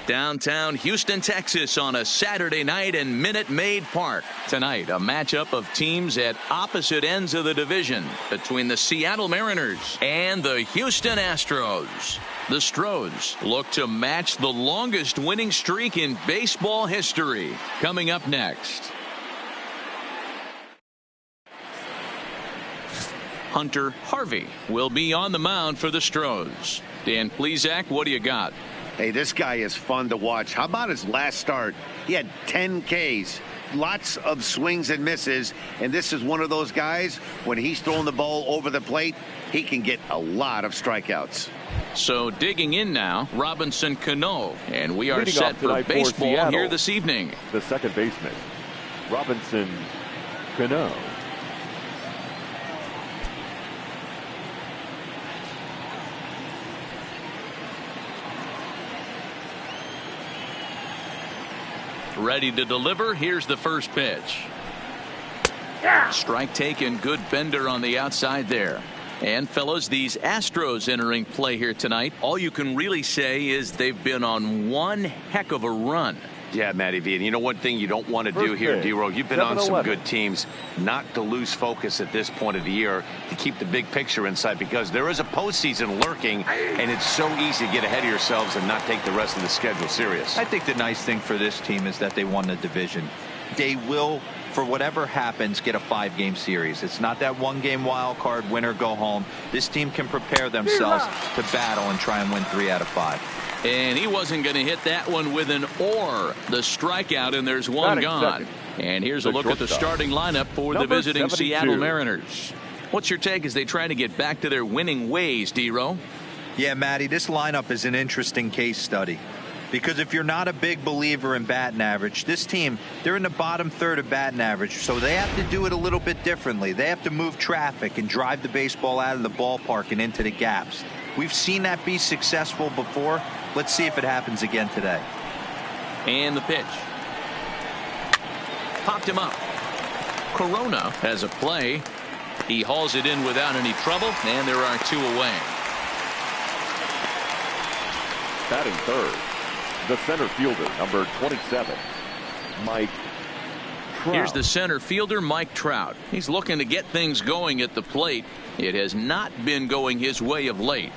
Downtown Houston, Texas on a Saturday night in Minute Maid Park. Tonight, a matchup of teams at opposite ends of the division between the Seattle Mariners and the Houston Astros. The Astros look to match the longest winning streak in baseball history. Coming up next. Hunter Harvey will be on the mound for the Astros. Dan Plesac, what do you got? Hey, this guy is fun to watch. How about his last start? He had 10 Ks, lots of swings and misses, and this is one of those guys, when he's throwing the ball over the plate, he can get a lot of strikeouts. So digging in now, Robinson Cano, and we are Leading set for baseball Seattle, here this evening. The second baseman, Robinson Cano. Ready to deliver. Here's the first pitch. Strike taken. Good bender on the outside there. And fellas, these Astros entering play here tonight, all you can really say is they've been on one heck of a run. Yeah, Matty V. And you know one thing you don't want to do here, D-Row, you've been on some good teams, not to lose focus at this point of the year, to keep the big picture in sight, because there is a postseason lurking, and it's so easy to get ahead of yourselves and not take the rest of the schedule serious. I think the nice thing for this team is that they won the division. They will, for whatever happens, get a 5-game series. It's not that 1-game wild card, win or go home. This team can prepare themselves to battle and try and win 3 out of 5. And he wasn't going to hit that one with an or. The strikeout, and there's one gone. And here's a look at the starting lineup for the visiting 72. Seattle Mariners. What's your take as they try to get back to their winning ways, D-Row? Yeah, Matty, this lineup is an interesting case study. Because if you're not a big believer in batting average, this team, they're in the bottom third of batting average, so they have to do it a little bit differently. They have to move traffic and drive the baseball out of the ballpark and into the gaps. We've seen that be successful before. Let's see if it happens again today. And the pitch. Popped him up. Corona has a play. He hauls it in without any trouble, and there are 2 away. Batting third, the center fielder, number 27, Mike Trout. Here's the center fielder, Mike Trout. He's looking to get things going at the plate. It has not been going his way of late.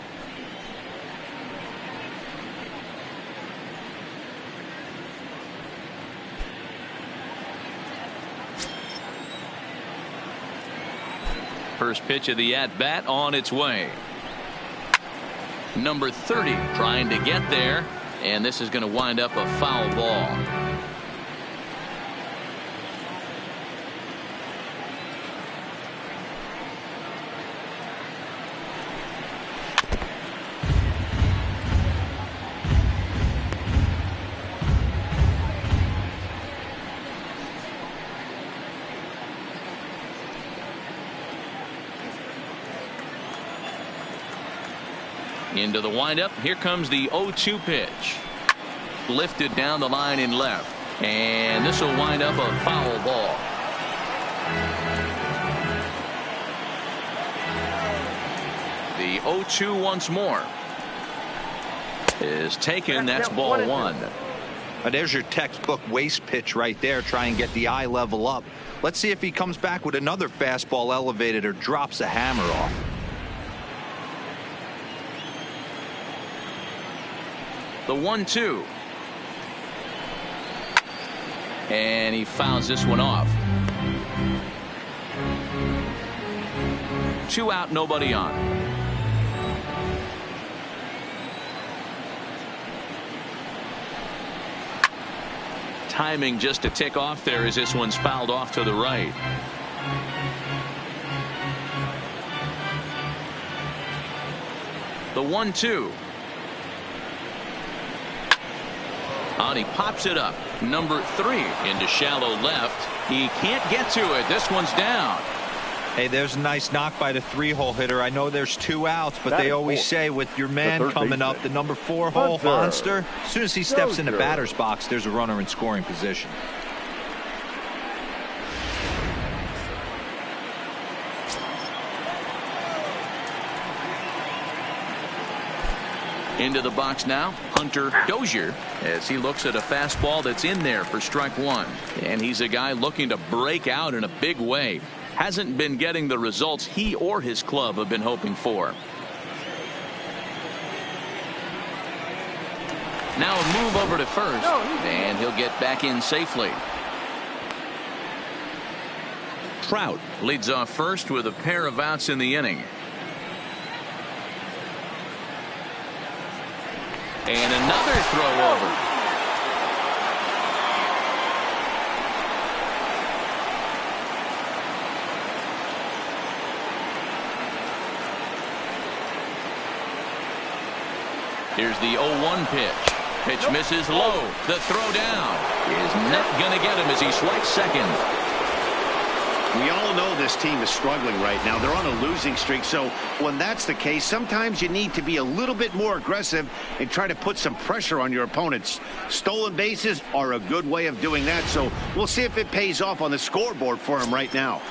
First pitch of the at-bat on its way. Number 30 trying to get there, and this is going to wind up a foul ball. Into the windup. Here comes the 0-2 pitch. Lifted down the line in left. And this will wind up a foul ball. The 0-2 once more is taken. That's ball 1. There's your textbook waste pitch right there. Try and get the eye level up. Let's see if he comes back with another fastball elevated or drops a hammer off. The 1-2. And he fouls this one off. 2 out, nobody on. Timing just a tick off there as this one's fouled off to the right. The 1-2. And he pops it up. Number 3 into shallow left. He can't get to it. This one's down. Hey, there's a nice knock by the 3-hole hitter. I know there's 2 outs, but they always say with your man coming up, the number 4-hole monster, as soon as he steps in the batter's box, there's a runner in scoring position. Into the box now, Hunter Dozier, as he looks at a fastball that's in there for strike one. And he's a guy looking to break out in a big way. Hasn't been getting the results he or his club have been hoping for. Now a move over to first, and he'll get back in safely. Trout leads off first with a pair of outs in the inning. And another throw over. Here's the 0-1 pitch. Pitch misses low. The throw down is not going to get him as he swipes second. We all know this team is struggling right now. They're on a losing streak, so when that's the case, sometimes you need to be a little bit more aggressive and try to put some pressure on your opponents. Stolen bases are a good way of doing that, so we'll see if it pays off on the scoreboard for him right now.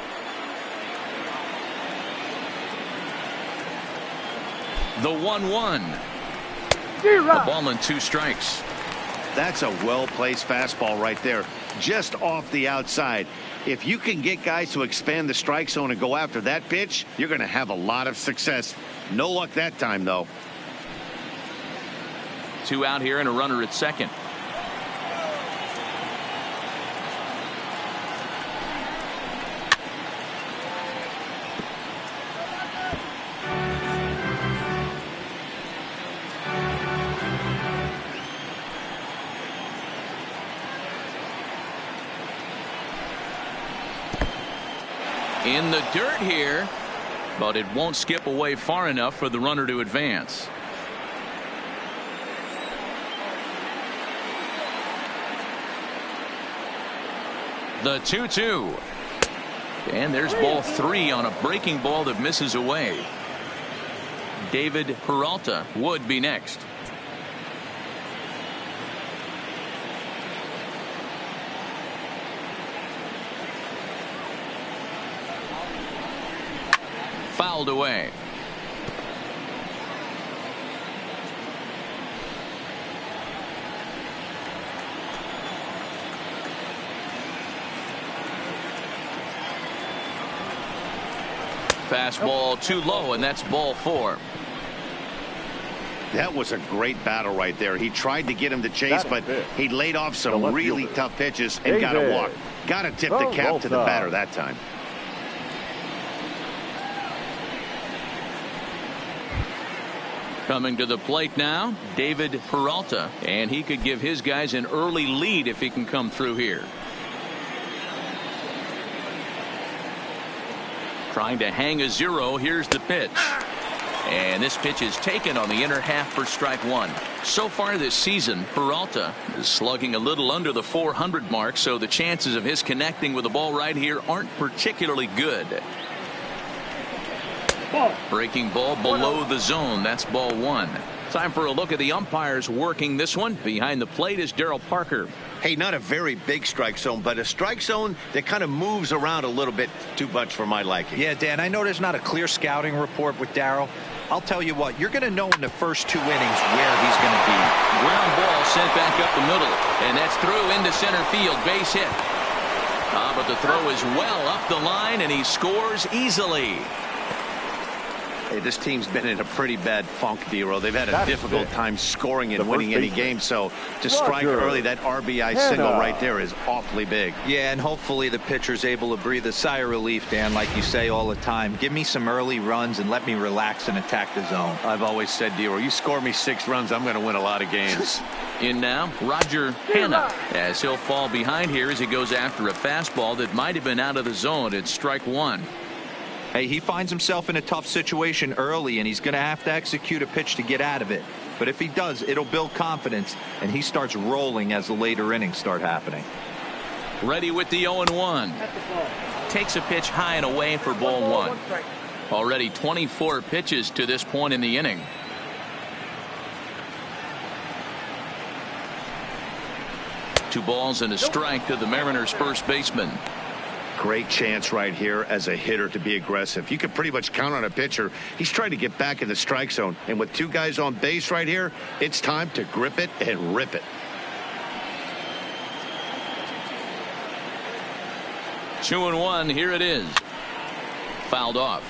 The 1-1. A ball and 2 strikes. That's a well-placed fastball right there, just off the outside. If you can get guys to expand the strike zone and go after that pitch, you're going to have a lot of success. No luck that time, though. 2 out here and a runner at second. In the dirt here, but it won't skip away far enough for the runner to advance. The 2-2. And there's ball 3 on a breaking ball that misses away. David Peralta would be next. Fouled away. Fastball too low, and that's ball 4. That was a great battle right there. He tried to get him to chase, but he laid off some really tough pitches and got a walk. Got to tip the cap to the batter that time. Coming to the plate now, David Peralta, and he could give his guys an early lead if he can come through here. Trying to hang a 0. Here's the pitch. And this pitch is taken on the inner half for strike 1. So far this season, Peralta is slugging a little under the 400 mark, so the chances of his connecting with the ball right here aren't particularly good. Breaking ball below the zone. That's ball 1. Time for a look at the umpires working this one. Behind the plate is Darryl Parker. Hey, not a very big strike zone, but a strike zone that kind of moves around a little bit too much for my liking. Yeah, Dan, I know there's not a clear scouting report with Darryl. I'll tell you what, you're going to know in the first 2 innings where he's going to be. Ground ball sent back up the middle, and that's through into center field. Base hit. But the throw is well up the line, and he scores easily. Hey, this team's been in a pretty bad funk, D-Row. They've had a difficult time scoring and winning any game. So to strike early, that RBI single right there is awfully big. Yeah, and hopefully the pitcher's able to breathe a sigh of relief, Dan, like you say all the time. Give me some early runs and let me relax and attack the zone. I've always said, D-Row, you score me 6 runs, I'm going to win a lot of games. In now, Roger Hanna, as he'll fall behind here as he goes after a fastball that might have been out of the zone. It's strike 1. Hey, he finds himself in a tough situation early, and he's going to have to execute a pitch to get out of it. But if he does, it'll build confidence, and he starts rolling as the later innings start happening. Ready with the 0-1. Takes a pitch high and away for ball 1. Already 24 pitches to this point in the inning. Two balls and a strike to the Mariners' first baseman. Great chance right here as a hitter to be aggressive. You can pretty much count on a pitcher. He's trying to get back in the strike zone. And with two guys on base right here, it's time to grip it and rip it. 2-1. Here it is. Fouled off.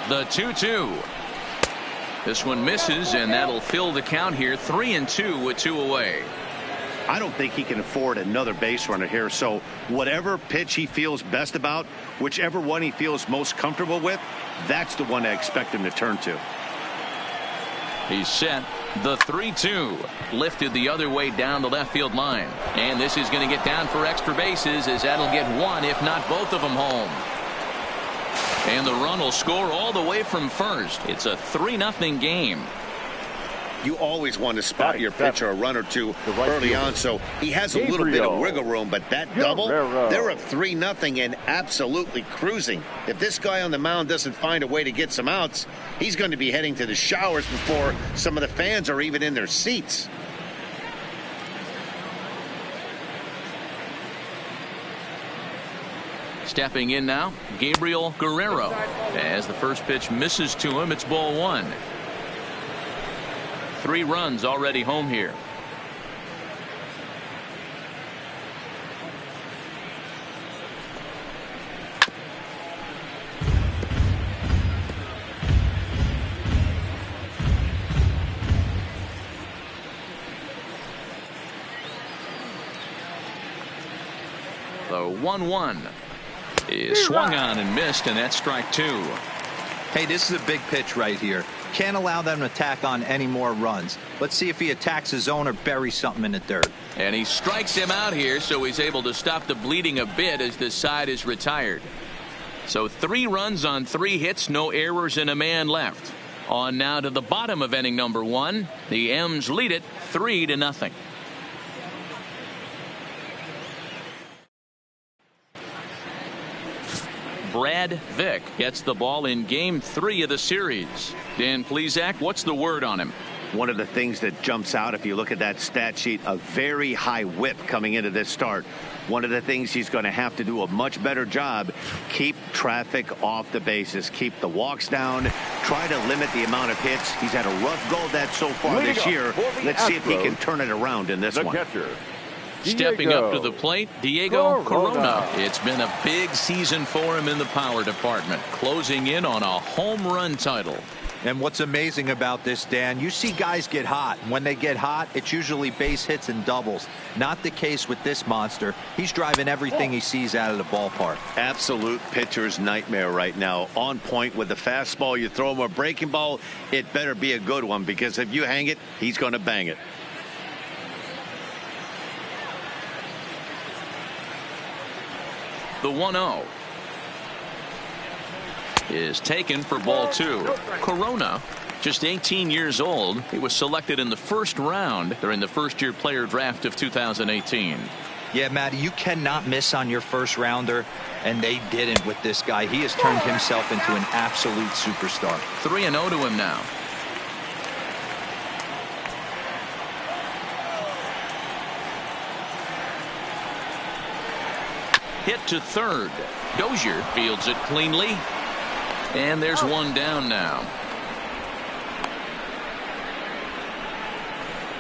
The 2-2. This one misses, and that'll fill the count here. 3-2 with 2 away. I don't think he can afford another base runner here. So whatever pitch he feels best about, whichever one he feels most comfortable with, that's the one I expect him to turn to. He's set. The 3-2 lifted the other way down the left field line. And this is going to get down for extra bases, as that'll get one, if not both of them, home. And the run will score all the way from first. It's a 3-0 game. You always want to spot your pitcher a run or two early on, so he has a little bit of wiggle room. But that double, they're up 3-0 and absolutely cruising. If this guy on the mound doesn't find a way to get some outs, he's going to be heading to the showers before some of the fans are even in their seats. Stepping in now, Gabriel Guerrero. As the first pitch misses to him, it's ball 1. 3 runs already home here. The 1-1 is swung on and missed, and that's strike 2. Hey, this is a big pitch right here. Can't allow them to tack on any more runs. Let's see if he attacks his zone or buries something in the dirt. And he strikes him out here, so he's able to stop the bleeding a bit as this side is retired. So 3 runs on 3 hits, no errors, and a man left. On now to the bottom of inning number 1. The M's lead it 3-0. Brad Vick gets the ball in game 3 of the series. Dan Plesac, what's the word on him? One of the things that jumps out if you look at that stat sheet, a very high whip coming into this start. One of the things he's going to have to do a much better job, keep traffic off the bases, keep the walks down, try to limit the amount of hits. He's had a rough go of that so far this year. Let's see if he can turn it around in this one. Stepping up to the plate, Diego Corona. It's been a big season for him in the power department, closing in on a home run title. And what's amazing about this, Dan, you see guys get hot. When they get hot, it's usually base hits and doubles. Not the case with this monster. He's driving everything he sees out of the ballpark. Absolute pitcher's nightmare right now. On point with the fastball. You throw him a breaking ball, it better be a good one, because if you hang it, he's going to bang it. The 1-0 is taken for ball 2. Corona, just 18 years old. He was selected in the first round during the first-year player draft of 2018. Yeah, Matty, you cannot miss on your first rounder, and they didn't with this guy. He has turned himself into an absolute superstar. 3-0 to him now. Hit to third. Dozier fields it cleanly. And there's one down now.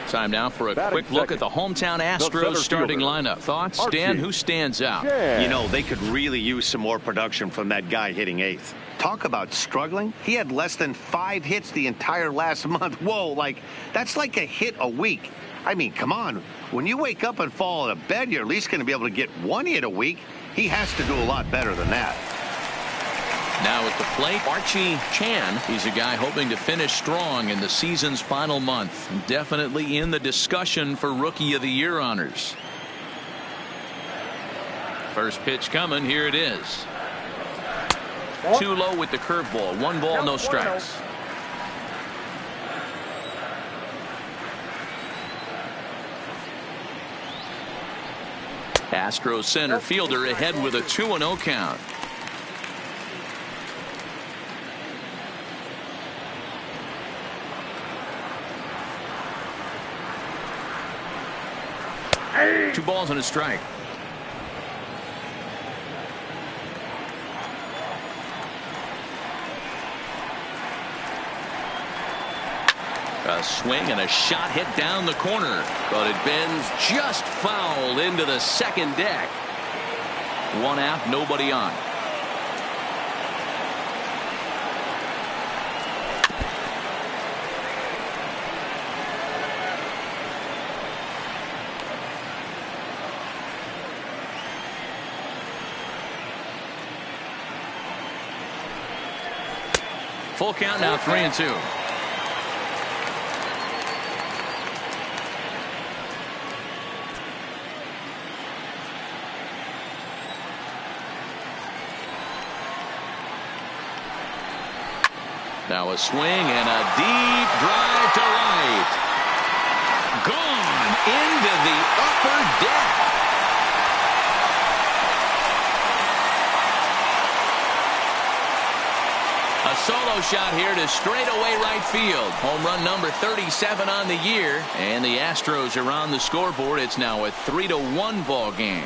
Time now for a quick look at the hometown Astros starting lineup. Thoughts, Dan? Who stands out? You know, they could really use some more production from that guy hitting 8th. Talk about struggling. He had less than 5 hits the entire last month. Whoa, that's like a hit a week. I mean, come on. When you wake up and fall out of bed, you're at least going to be able to get 1 hit a week. He has to do a lot better than that. Now at the plate, Archie Chan. He's a guy hoping to finish strong in the season's final month. Definitely in the discussion for Rookie of the Year honors. First pitch coming. Here it is. Too low with the curveball. 1 ball, no strikes. Astros center fielder ahead with a 2-0 count. 2 balls and a strike. A swing and a shot hit down the corner, but it bends just foul into the second deck. 1 out, nobody on. Full count now, 3-2. Now a swing and a deep drive to right. Gone into the upper deck. A solo shot here to straightaway right field. Home run number 37 on the year. And the Astros are on the scoreboard. It's now a 3-1 ball game.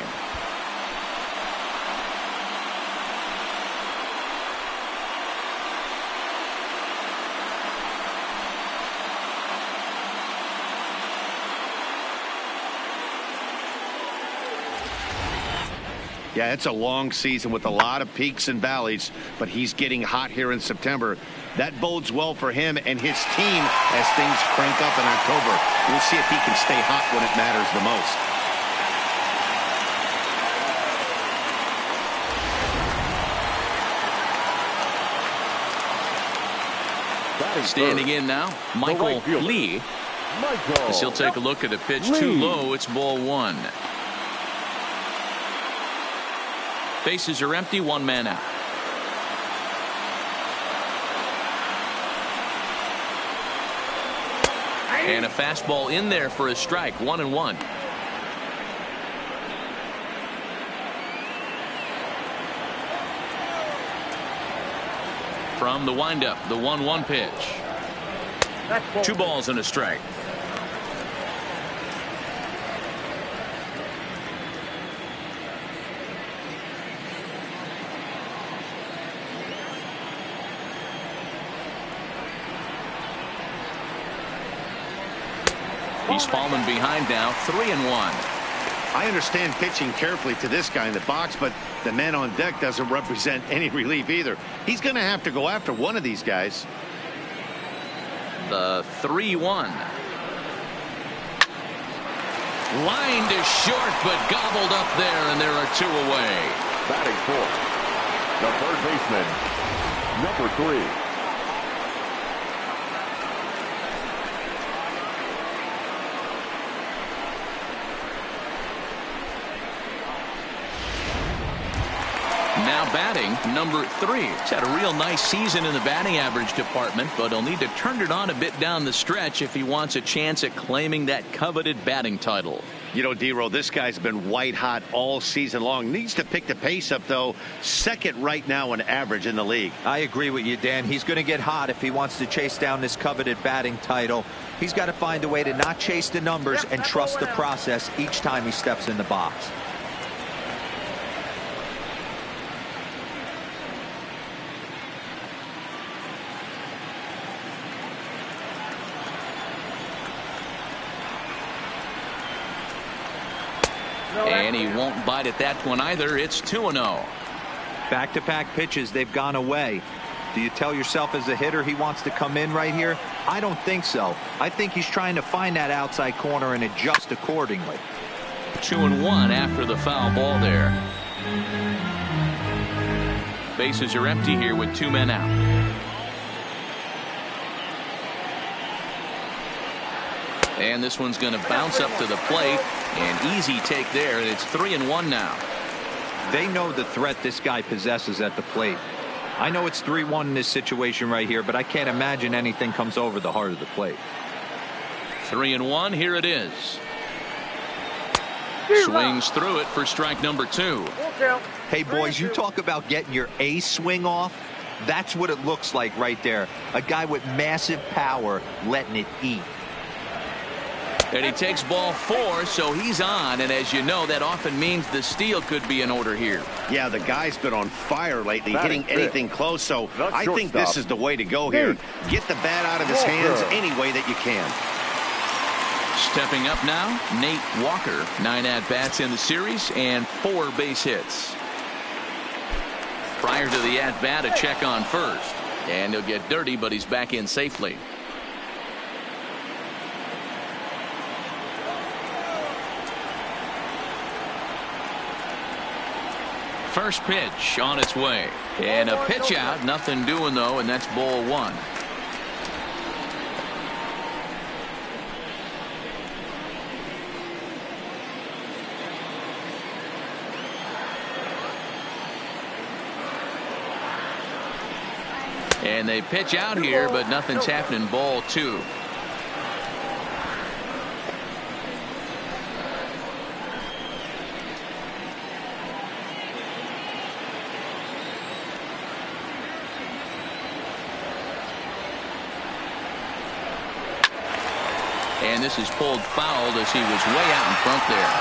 Yeah, it's a long season with a lot of peaks and valleys, but he's getting hot here in September. That bodes well for him and his team as things crank up in October. We'll see if he can stay hot when it matters the most. Standing in now, Michael Lee. As he'll take a look at a pitch too low. It's ball 1. Bases are empty, 1 man out. And a fastball in there for a strike, 1-1. From the windup, the 1-1 pitch. 2 balls and a strike. He's fallen behind now, 3-1. I understand pitching carefully to this guy in the box, but the man on deck doesn't represent any relief either. He's going to have to go after one of these guys. The 3-1. Line to short, but gobbled up there, and there are 2 away. Batting fourth, the third baseman, number 3. Now batting, number 3. He's had a real nice season in the batting average department, but he'll need to turn it on a bit down the stretch if he wants a chance at claiming that coveted batting title. You know, D-Row, this guy's been white hot all season long. Needs to pick the pace up, though. Second right now in average in the league. I agree with you, Dan. He's going to get hot if he wants to chase down this coveted batting title. He's got to find a way to not chase the numbers and trust the process each time he steps in the box. And he won't bite at that one either. It's 2-0. Back-to-back pitches, they've gone away. Do you tell yourself as a hitter he wants to come in right here? I don't think so. I think he's trying to find that outside corner and adjust accordingly. 2-1 after the foul ball there. Bases are empty here with 2 men out. And this one's going to bounce up to the plate. An easy take there, and it's 3-1 now. They know the threat this guy possesses at the plate. I know it's 3-1 in this situation right here, but I can't imagine anything comes over the heart of the plate. 3-1, here it is. Swings through it for strike number 2. Hey, boys, you talk about getting your A swing off. That's what it looks like right there. A guy with massive power letting it eat. And he takes ball 4, so he's on. And as you know, that often means the steal could be in order here. Yeah, the guy's been on fire lately, hitting anything close. So I think this is the way to go here. Get the bat out of his hands any way that you can. Stepping up now, Nate Walker. 9 at-bats in the series and 4 base hits. Prior to the at-bat, a check on first. And he'll get dirty, but he's back in safely. First pitch on its way. And a pitch out. Nothing doing, though, and that's ball 1. And they pitch out here, but nothing's happening. Ball 2. And this is pulled foul as he was way out in front there.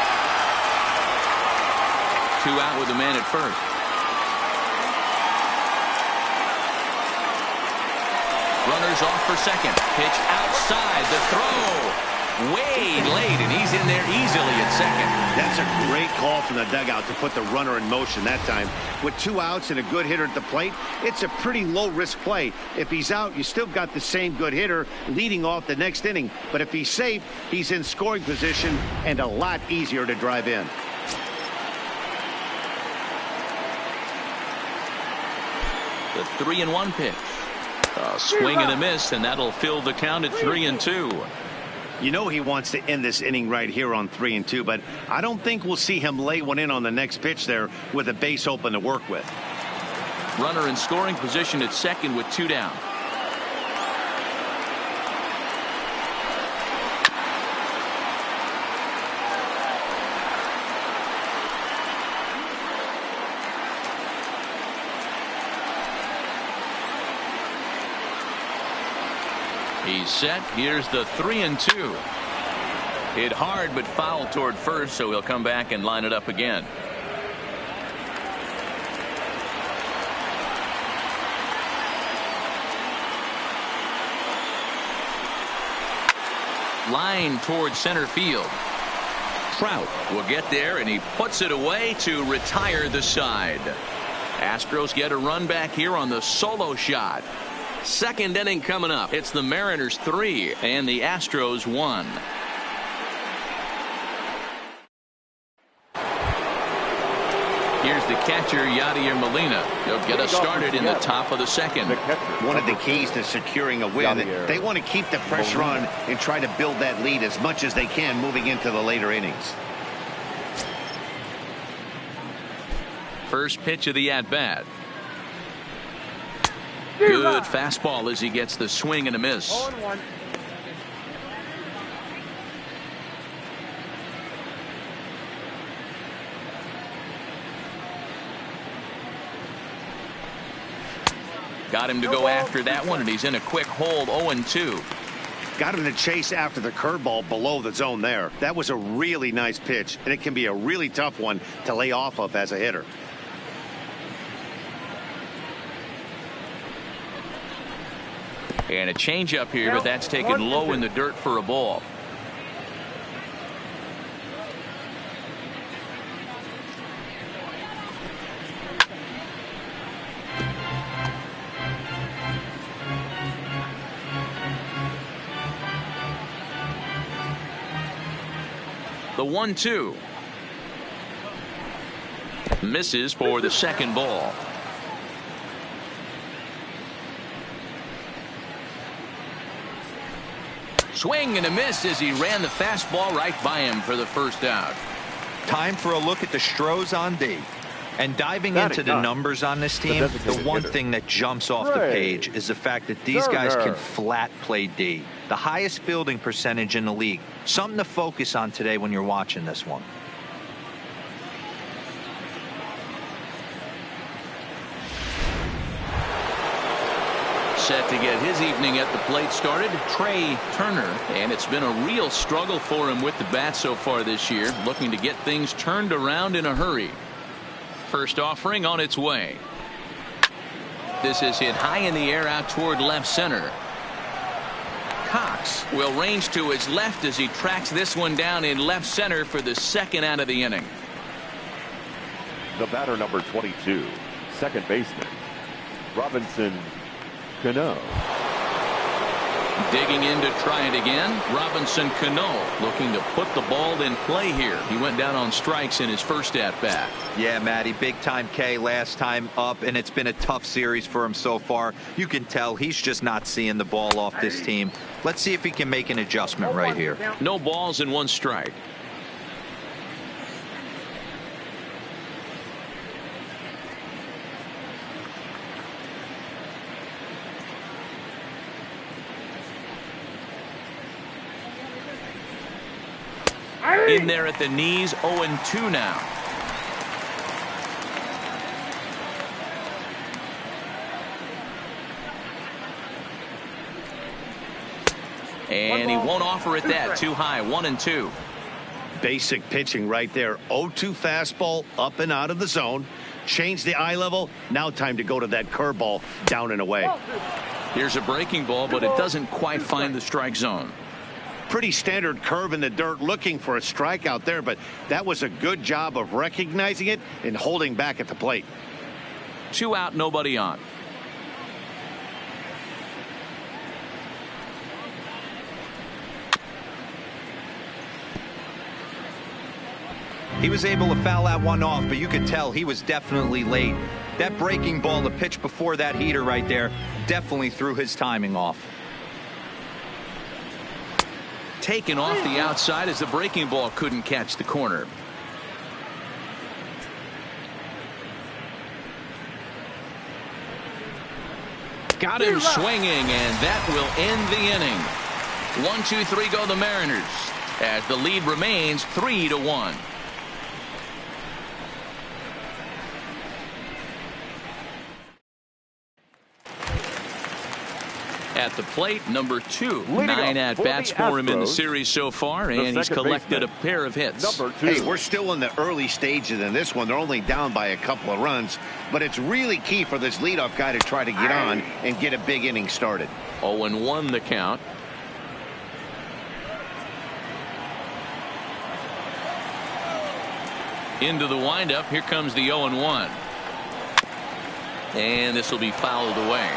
2 out with the man at first. Runners off for second. Pitch outside. The throw. Way late, and he's in there easily at second. That's a great call from the dugout to put the runner in motion that time. With 2 outs and a good hitter at the plate, it's a pretty low-risk play. If he's out, you still got the same good hitter leading off the next inning. But if he's safe, he's in scoring position and a lot easier to drive in. The 3-1 pitch. A swing and a miss, and that'll fill the count at 3-2. You know he wants to end this inning right here on 3-2, but I don't think we'll see him lay one in on the next pitch there with a base open to work with. Runner in scoring position at second with 2 down. He's set. Here's the 3-2. Hit hard but foul toward first, so he'll come back and line it up again. Line toward center field. Trout will get there, and he puts it away to retire the side. Astros get a run back here on the solo shot. Second inning coming up. It's the Mariners 3 and the Astros 1. Here's the catcher, Yadier Molina. He'll get us started in the top of the second. One of the keys to securing a win, they want to keep the pressure on and try to build that lead as much as they can moving into the later innings. First pitch of the at-bat. Good fastball as he gets the swing and a miss. 0-1. Got him to go after that one, and he's in a quick hold. 0-2. Got him to chase after the curveball below the zone there. That was a really nice pitch, and it can be a really tough one to lay off of as a hitter. And a changeup here, but that's taken low in the dirt for a ball. The 1-2. Misses for the second ball. Swing and a miss as he ran the fastball right by him for the first out. Time for a look at the Astros on D. And diving into the numbers on this team, the one thing that jumps off the page is the fact that these guys can flat play D. The highest fielding percentage in the league. Something to focus on today when you're watching this one. set to get his evening at the plate started, Trey Turner. And it's been a real struggle for him with the bat so far this year, looking to get things turned around in a hurry. First offering on its way. This is hit high in the air out toward left center. Cox will range to his left as he tracks this one down in left center for the second out of the inning. The batter, number 22, second baseman, Robinson Cano. Digging in to try it again. Robinson Cano looking to put the ball in play here. He went down on strikes in his first at bat. Yeah, Matty, big time K last time up, and it's been a tough series for him so far. You can tell he's just not seeing the ball off this team. Let's see if he can make an adjustment right here. No balls and one strike. In there at the knees, 0-2 now. And he won't offer it that. Too high. 1-2. Basic pitching right there. 0-2 fastball up and out of the zone. Change the eye level. Now time to go to that curveball down and away. Here's a breaking ball, but it doesn't quite find the strike zone. Pretty standard curve in the dirt, looking for a strikeout there, but that was a good job of recognizing it and holding back at the plate. 2 out, nobody on. He was able to foul that one off, but you could tell he was definitely late. That breaking ball, the pitch before that heater right there, definitely threw his timing off. Taken off the outside as the breaking ball couldn't catch the corner. Got him swinging, and that will end the inning. 1-2-3 go the Mariners as the lead remains 3-1. At the plate, number 2. 9 at-bats for him in the series so far, and he's collected a pair of hits. Hey, we're still in the early stages in this one. They're only down by a couple of runs, but it's really key for this leadoff guy to try to get on and get a big inning started. 0-1 the count. Into the windup. Here comes the 0-1. And this will be fouled away.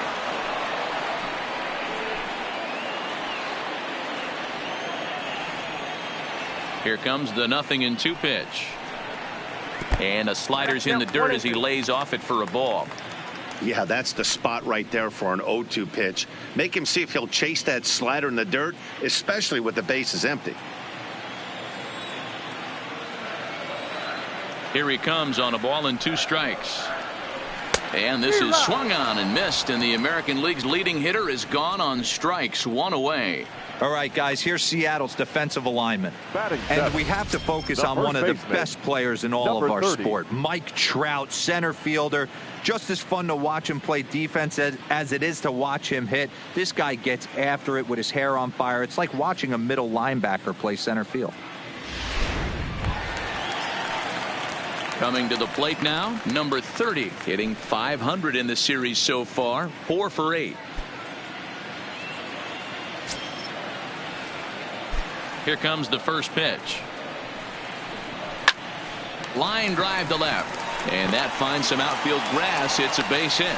Here comes the 0-2 pitch. And a slider's in the dirt as he lays off it for a ball. Yeah, that's the spot right there for an 0-2 pitch. Make him see if he'll chase that slider in the dirt, especially with the bases empty. Here he comes on a ball and 2 strikes. And this is swung on and missed, and the American League's leading hitter is gone on strikes. 1 away. All right, guys, here's Seattle's defensive alignment. And we have to focus on one of the best players in all of our sport. Mike Trout, center fielder. Just as fun to watch him play defense as it is to watch him hit. This guy gets after it with his hair on fire. It's like watching a middle linebacker play center field. Coming to the plate now, number 30, hitting .500 in the series so far, 4 for 8. Here comes the first pitch. Line drive to left, and that finds some outfield grass. It's a base hit.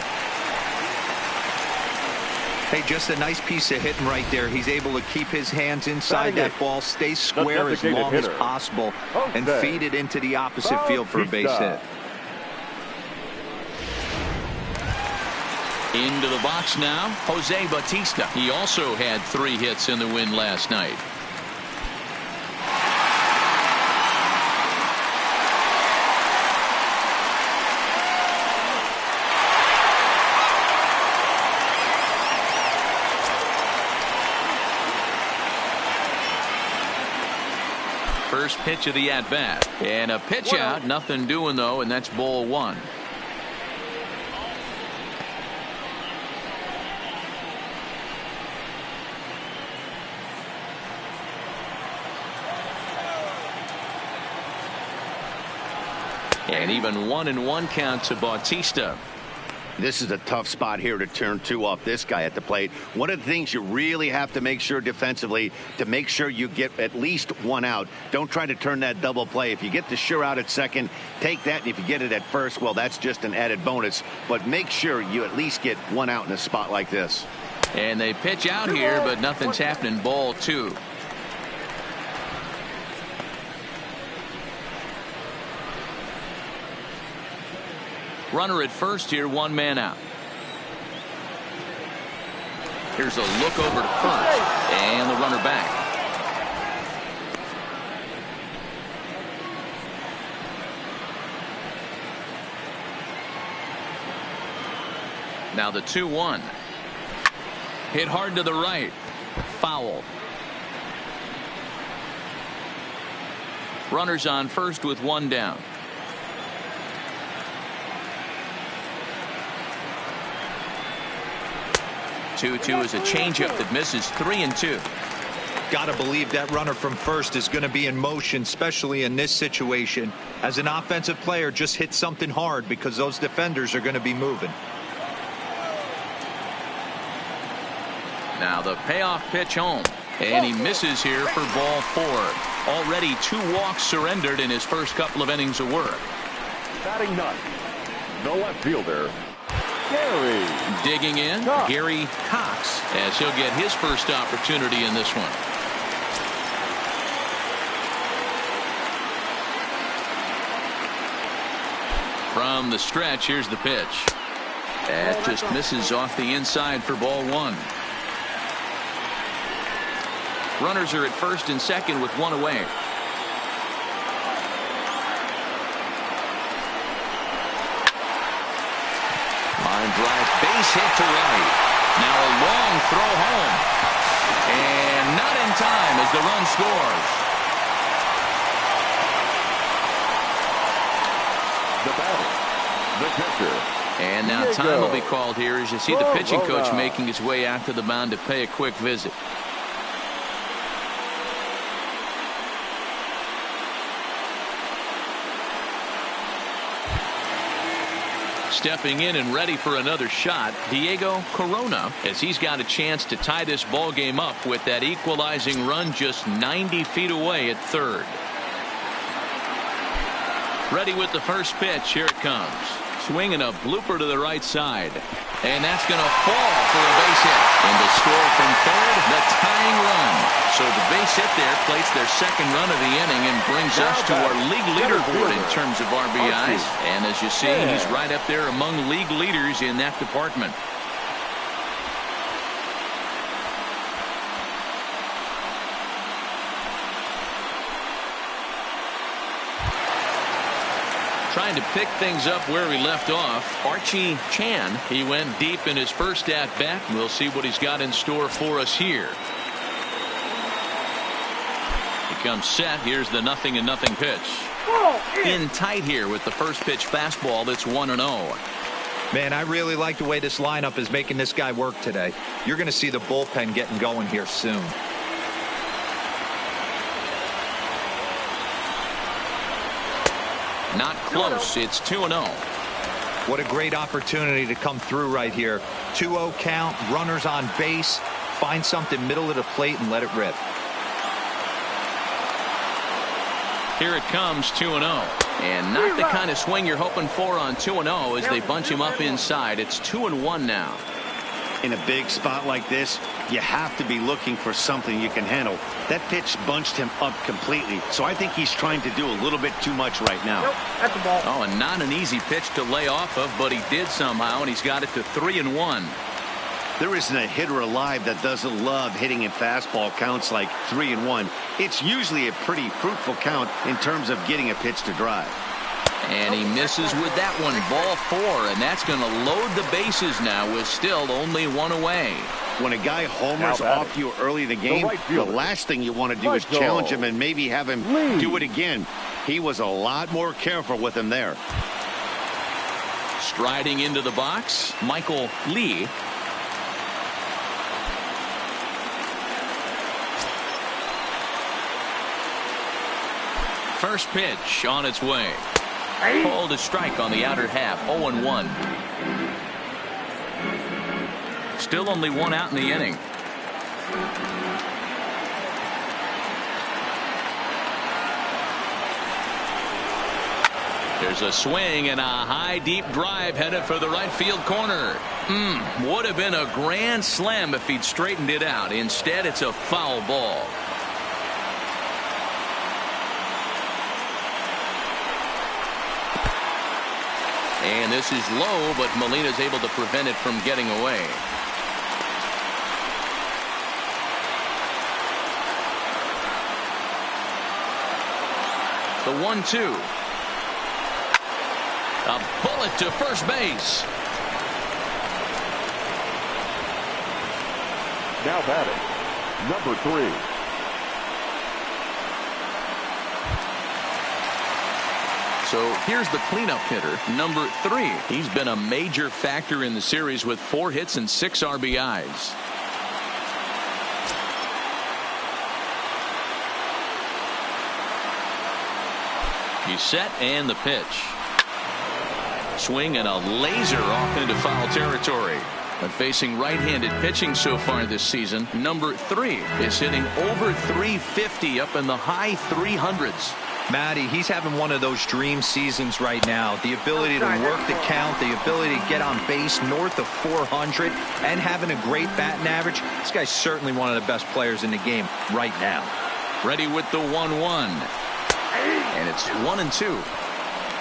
Hey, just a nice piece of hitting right there. He's able to keep his hands inside that ball, stay square as long as possible, and feed it into the opposite field for a base hit. Into the box now, Jose Bautista. He also had 3 hits in the win last night. First pitch of the at-bat, and a pitch out, nothing doing though, and that's ball 1. And even 1-1 count to Bautista. This is a tough spot here to turn two off this guy at the plate. One of the things you really have to make sure defensively to make sure you get at least one out. Don't try to turn that double play. If you get the sure out at second, take that. And if you get it at first, well, that's just an added bonus. But make sure you at least get one out in a spot like this. And they pitch out here, but nothing's happening. Ball 2. Runner at first here, 1 man out. Here's a look over to first, and the runner back. Now the 2-1. Hit hard to the right. Foul. Runners on first with 1 down. 2-2 is a changeup that misses. 3-2. Gotta believe that runner from first is going to be in motion, especially in this situation. As an offensive player, just hit something hard because those defenders are going to be moving. Now the payoff pitch home, and he misses here for ball 4. Already 2 walks surrendered in his first couple of innings of work. Batting ninth, the left fielder, Gary. Digging in, Gary Cox, as he'll get his first opportunity in this one. From the stretch, here's the pitch. That just misses off the inside for ball 1. Runners are at first and second with 1 away. Line drive, base hit to right. Now a long throw home. And not in time as the run scores. The batter, the pitcher. And now time will be called here as you see the pitching coach making his way out to the mound to pay a quick visit. Stepping in and ready for another shot, Diego Corona, as he's got a chance to tie this ball game up with that equalizing run just 90 feet away at third. Ready with the first pitch. Here it comes. Swinging a blooper to the right side. And that's going to fall for a base hit. And to score from third, the tying run. So the base hit there plates their second run of the inning and brings us to our league leaderboard in terms of RBIs. And as you see, he's right up there among league leaders in that department. Trying to pick things up where he left off, Archie Chan. He went deep in his first at bat. We'll see what he's got in store for us here. He comes set. Here's the 0-0 pitch. In tight here with the first pitch fastball. That's 1-0. Man, I really like the way this lineup is making this guy work today. You're going to see the bullpen getting going here soon. Not close. It's 2-0. What a great opportunity to come through right here. 2-0 count, runners on base. Find something middle of the plate and let it rip. Here it comes, 2-0. And not the kind of swing you're hoping for on 2-0 as they bunch him up inside. It's 2-1 now. In a big spot like this, you have to be looking for something you can handle. That pitch bunched him up completely, so I think he's trying to do a little bit too much right now. That's the ball. Oh, and not an easy pitch to lay off of, but he did somehow, and he's got it to 3-1. There isn't a hitter alive that doesn't love hitting in fastball counts like 3-1. It's usually a pretty fruitful count in terms of getting a pitch to drive. And he misses with that one. Ball 4, and that's going to load the bases now with still only 1 away. When a guy homers off you early in the game, the last thing you want to do is challenge him and maybe have him do it again. He was a lot more careful with him there. Striding into the box, Michael Lee. First pitch on its way. Called a strike on the outer half. 0-1. Still only one out in the inning. There's a swing and a high deep drive headed for the right field corner. Would have been a grand slam if he'd straightened it out. Instead, it's a foul ball. And this is low, but Molina's able to prevent it from getting away. The 1-2. A bullet to first base. Now batting, number 3. So here's the cleanup hitter, number 3. He's been a major factor in the series with 4 hits and 6 RBIs. He's set and the pitch. Swing and a laser off into foul territory. But facing right-handed pitching so far this season, number 3 is hitting over 350 up in the high 300s. Matty, he's having one of those dream seasons right now. The ability to work the count, the ability to get on base north of 400, and having a great batting average. This guy's certainly one of the best players in the game right now. Ready with the 1-1. And it's 1-2.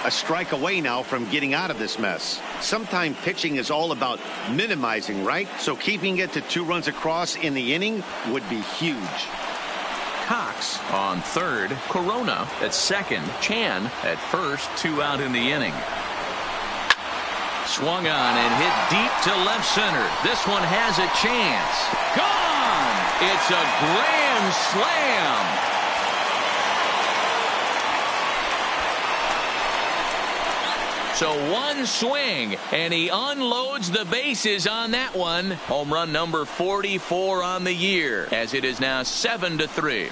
A strike away now from getting out of this mess. Sometimes pitching is all about minimizing, right? So keeping it to 2 runs across in the inning would be huge. Cox on third, Corona at second, Chan at first, 2 out in the inning. Swung on and hit deep to left center. This one has a chance. Gone! It's a grand slam. So one swing, and he unloads the bases on that one. Home run number 44 on the year, as it is now 7-3.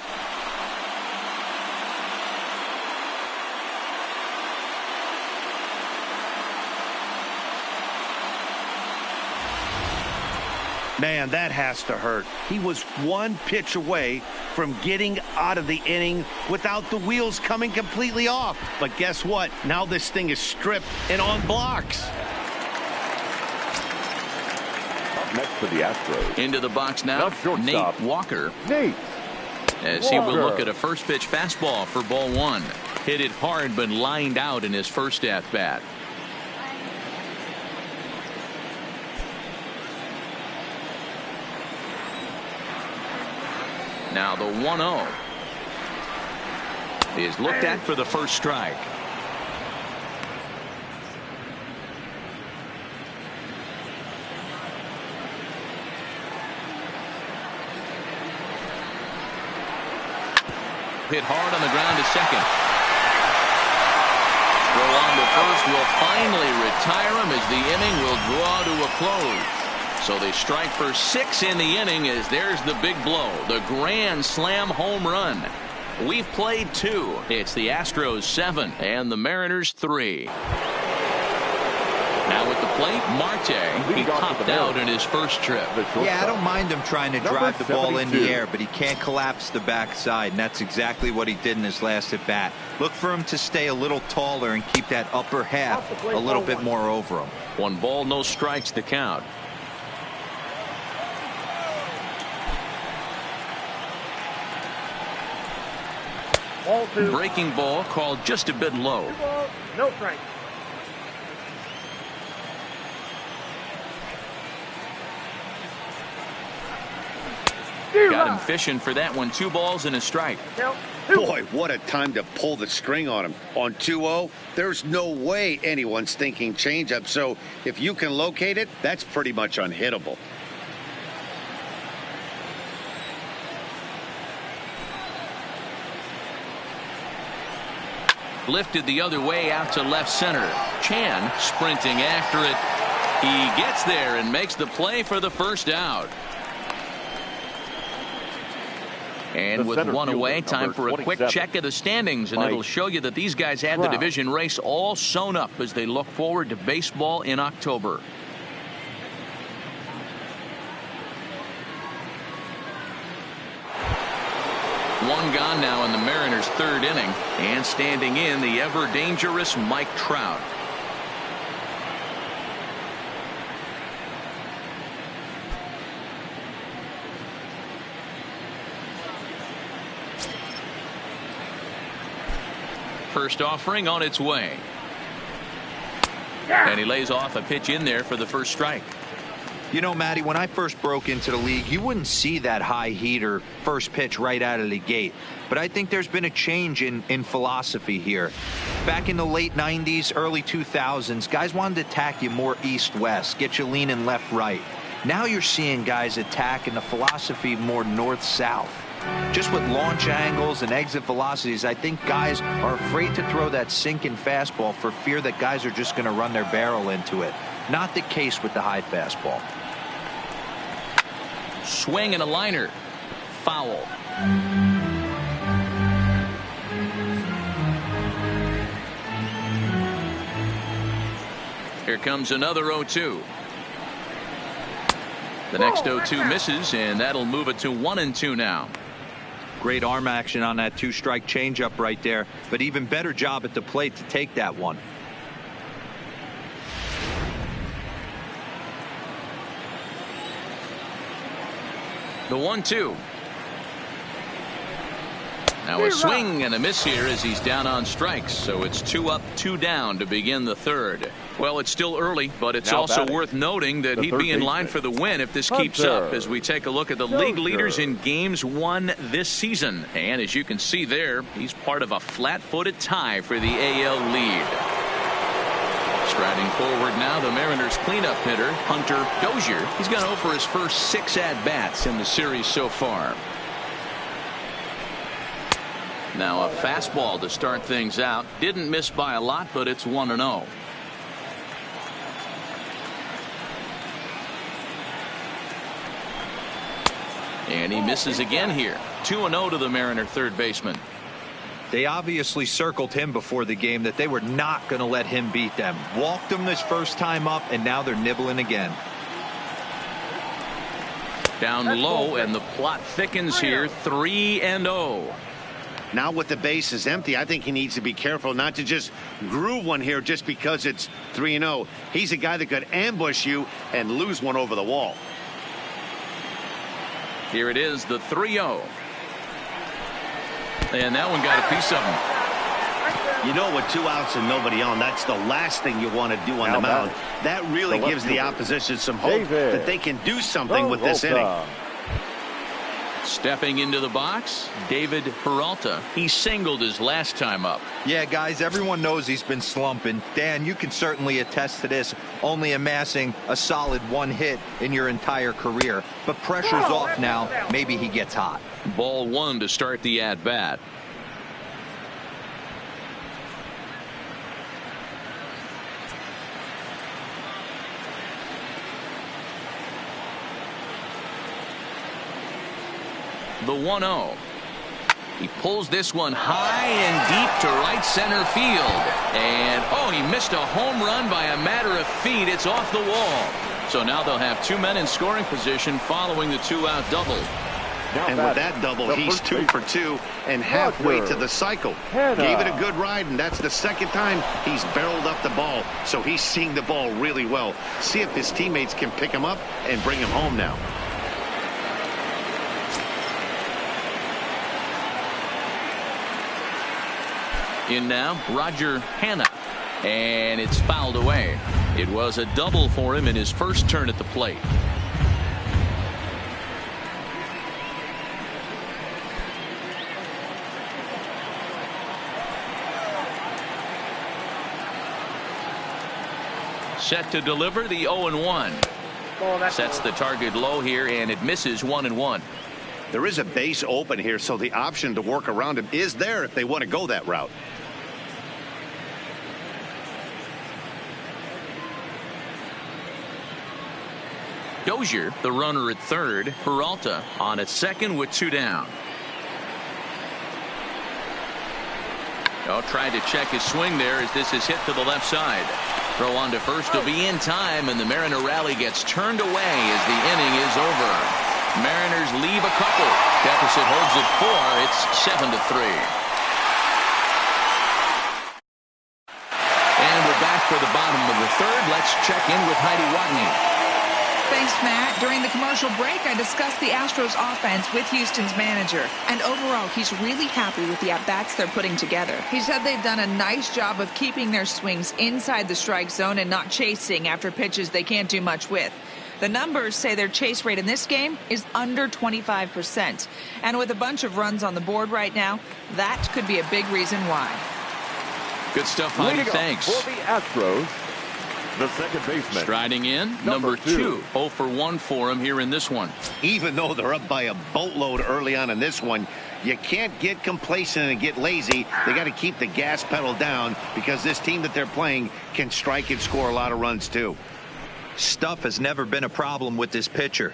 Man, that has to hurt. He was 1 pitch away from getting out of the inning without the wheels coming completely off. But guess what? Now this thing is stripped and on blocks. Up next for the Astros. Into the box now, Nate Walker. As he will look at a first pitch fastball for ball 1. Hit it hard but lined out in his first at bat. Now the 1-0 is looked at for the first strike. Hit hard on the ground to second. Throw on to first will finally retire him as the inning will draw to a close. So they strike for 6 in the inning as there's the big blow, the grand slam home run. We've played 2. It's the Astros 7 and the Mariners 3. Now at the plate, Marte. He popped out in his first trip. Yeah, I don't mind him trying to drive the ball in the air, but he can't collapse the backside, and that's exactly what he did in his last at bat. Look for him to stay a little taller and keep that upper half a little bit more over him. 1 ball, no strikes to count. Breaking ball called just a bit low. No strike. Got him fishing for that one. 2 balls and a strike. Boy, what a time to pull the string on him. On 2-0, there's no way anyone's thinking changeup. So if you can locate it, that's pretty much unhittable. Lifted the other way out to left center. Chan sprinting after it. He gets there and makes the play for the first out. And The with center one fielder, away, time number for a quick 27. check of the standings, and Mike it'll show you that these guys had the Trout. division race all sewn up as they look forward to baseball in October. One gone now in the Mariners' third inning, and standing in the ever dangerous Mike Trout. First offering on its way. And he lays off a pitch in there for the first strike. You know, Matty, when I first broke into the league, you wouldn't see that high heater first pitch right out of the gate. But I think there's been a change in philosophy here. Back in the late 90s, early 2000s, guys wanted to attack you more east-west, get you leaning left-right. Now you're seeing guys attack in the philosophy more north-south. Just with launch angles and exit velocities, I think guys are afraid to throw that sinking fastball for fear that guys are just going to run their barrel into it. Not the case with the high fastball. Swing and a liner. Foul. Here comes another 0-2. The next 0-2 misses, and that'll move it to 1-2 now. Great arm action on that two-strike changeup right there, but even better job at the plate to take that one. The 1-2. Now a swing and a miss here as he's down on strikes, so it's 2 up, 2 down to begin the third. Well, it's still early, but it's Now also batting, worth noting that the he'd third be in line baseman, for the win if this Hunter. keeps up as we take a look at the league Dozier. leaders in games won this season. And as you can see there, he's part of a flat-footed tie for the AL lead. Striding forward now, the Mariners cleanup hitter, Hunter Dozier. He's gone over his first 6 at-bats in the series so far. Now a fastball to start things out. Didn't miss by a lot, but it's 1-0. And he misses again here. 2-0 to the Mariner third baseman. They obviously circled him before the game that they were not going to let him beat them. Walked him this first time up, and now they're nibbling again. Down low, and the plot thickens here. 3-0. Now with the bases empty, I think he needs to be careful not to just groove one here just because it's 3-0. He's a guy that could ambush you and lose one over the wall. Here it is, the 3-0. And that one got a piece of him. You know, with 2 outs and nobody on, that's the last thing you want to do on the mound. That really gives the opposition some hope that they can do something with this inning. Stepping into the box, David Peralta. He singled his last time up. Yeah, guys, everyone knows he's been slumping. Dan, you can certainly attest to this, only amassing a solid 1 hit in your entire career. But pressure's off now. Maybe he gets hot. Ball 1 to start the at-bat. The 1-0. He pulls this one high and deep to right center field. And, oh, he missed a home run by a matter of feet. It's off the wall. So now they'll have 2 men in scoring position following the 2-out double. And with that double, he's 2 for 2 and halfway to the cycle. Gave it a good ride, and that's the second time he's barreled up the ball. So he's seeing the ball really well. See if his teammates can pick him up and bring him home now. In now, Roger Hanna. And it's fouled away. It was a double for him in his first turn at the plate. Set to deliver the 0-1. Sets the target low here, and it misses 1-1. There is a base open here, so the option to work around him is there if they want to go that route. Dozier, the runner at third. Peralta on at second with 2 down. Oh, tried to check his swing there as this is hit to the left side. Throw on to first will be in time, and the Mariner rally gets turned away as the inning is over. Mariners leave a couple. Deficit holds at 4. It's 7-3. And we're back for the bottom of the third. Let's check in with Heidi Watney. Thanks, Matt. During the commercial break, I discussed the Astros offense with Houston's manager. And overall, he's really happy with the at-bats they're putting together. He said they've done a nice job of keeping their swings inside the strike zone and not chasing after pitches they can't do much with. The numbers say their chase rate in this game is under 25%. And with a bunch of runs on the board right now, that could be a big reason why. Good stuff, Heidi. Thanks. For the Astros, the second baseman. Striding in, number 2. 0 for 1 for him here in this one. Even though they're up by a boatload early on in this one, you can't get complacent and get lazy. They got to keep the gas pedal down because this team that they're playing can strike and score a lot of runs too. Stuff has never been a problem with this pitcher.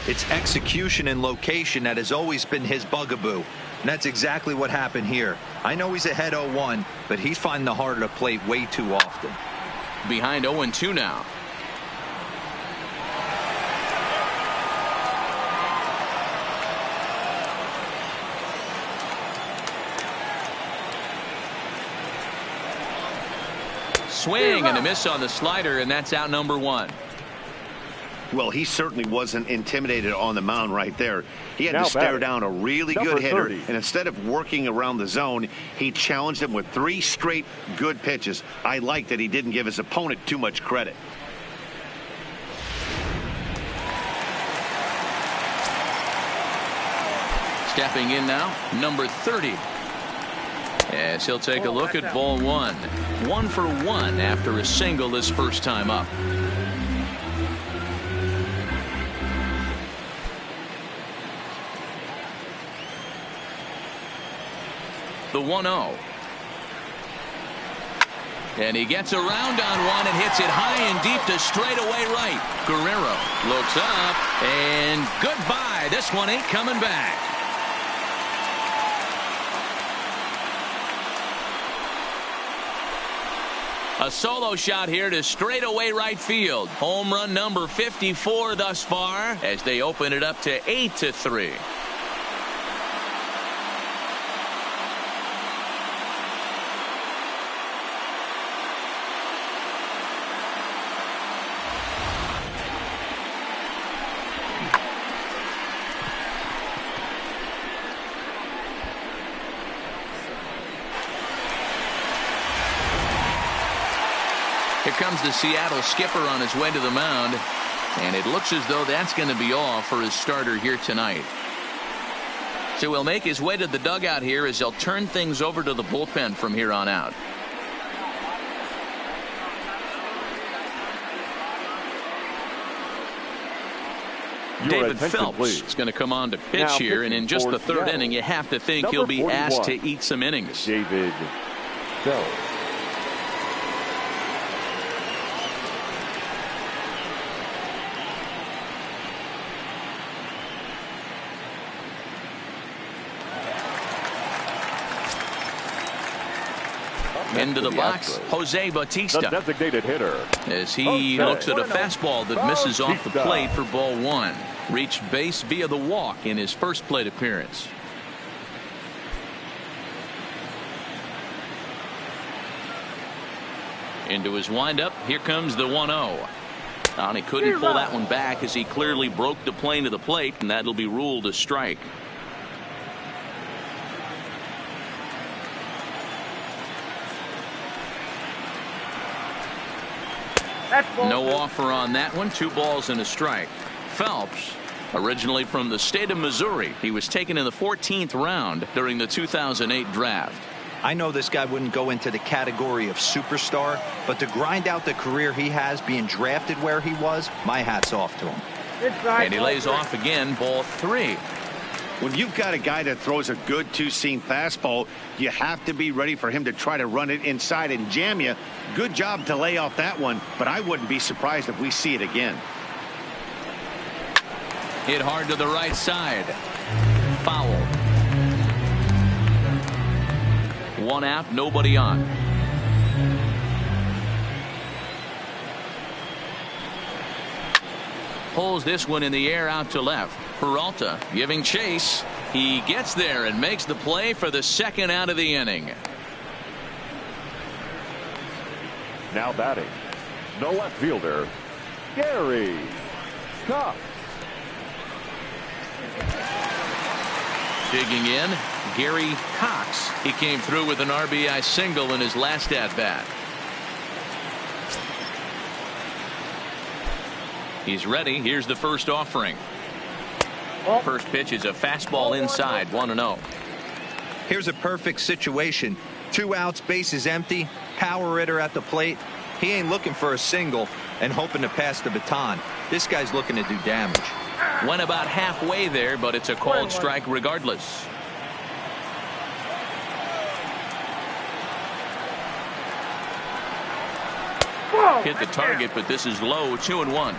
It's execution and location that has always been his bugaboo. And that's exactly what happened here. I know he's ahead 0-1, but he's finding the heart of the plate way too often. Behind 0-2 now. Swing and a miss on the slider, and that's out number 1. Well, he certainly wasn't intimidated on the mound right there. He had to stare down a really good hitter, and instead of working around the zone, he challenged him with 3 straight good pitches. I like that he didn't give his opponent too much credit. Stepping in now, number 30. As he'll take a look at ball 1. 1 for 1 after a single his first time up. The 1-0. And he gets around on one and hits it high and deep to straightaway right. Guerrero looks up and goodbye. This one ain't coming back. A solo shot here to straightaway right field. Home run number 54 thus far as they open it up to 8-3. Here comes the Seattle skipper on his way to the mound, and it looks as though that's going to be all for his starter here tonight. So he'll make his way to the dugout here as they'll turn things over to the bullpen from here on out. David Phelps is going to come on to pitch here, and in just the third inning, you have to think he'll be asked to eat some innings. David Phelps. Into the box, Jose Bautista. The designated hitter. As he looks at a fastball that misses off the plate for ball 1. Reached base via the walk in his first plate appearance. Into his windup, here comes the 1-0. And he couldn't pull that one back as he clearly broke the plane to the plate, and that'll be ruled a strike. No offer on that one. 2 balls and a strike. Phelps, originally from the state of Missouri, he was taken in the 14th round during the 2008 draft. I know this guy wouldn't go into the category of superstar, but to grind out the career he has being drafted where he was, my hat's off to him. And he lays off again, ball 3. When you've got a guy that throws a good 2-seam fastball, you have to be ready for him to try to run it inside and jam you. Good job to lay off that one, but I wouldn't be surprised if we see it again. Hit hard to the right side. Foul. 1 out, nobody on. Pulls this one in the air out to left. Peralta giving chase. He gets there and makes the play for the 2nd out of the inning. Now batting, the left fielder, Gary Cox. Digging in, Gary Cox. He came through with an RBI single in his last at-bat. He's ready. Here's the first offering. First pitch is a fastball inside, 1-0. Here's a perfect situation. 2 outs, bases empty, power hitter at the plate. He ain't looking for a single and hoping to pass the baton. This guy's looking to do damage. Went about halfway there, but it's a called strike regardless. Hit the target, but this is low, 2-1.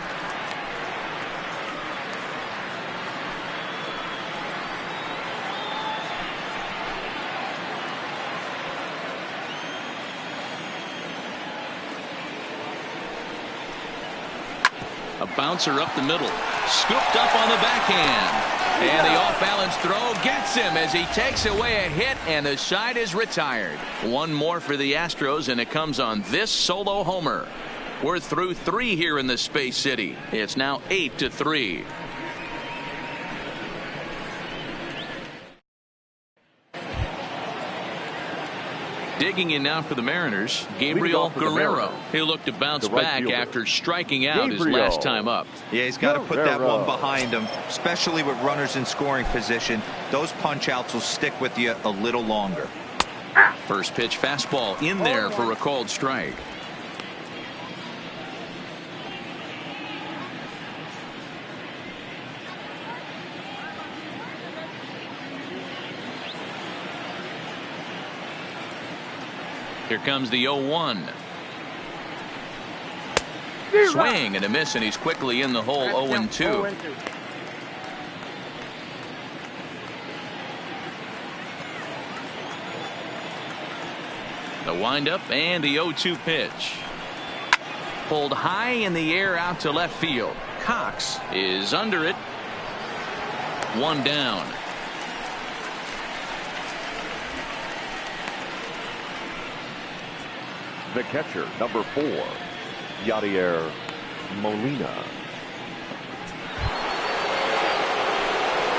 A bouncer up the middle. Scooped up on the backhand. And the off-balance throw gets him as he takes away a hit, and the side is retired. One more for the Astros, and it comes on this solo homer. We're through 3 here in the Space City. It's now 8-3. Digging in now for the Mariners, Gabriel Guerrero. He'll look to bounce back after striking out his last time up. Yeah, he's got to put that one behind him, especially with runners in scoring position. Those punch outs will stick with you a little longer. First pitch fastball in there for a called strike. Here comes the 0-1. Swing and a miss, and he's quickly in the hole. 0-2. The windup and the 0-2 pitch. Pulled high in the air out to left field. Cox is under it. 1 down. The catcher, number 4, Yadier Molina.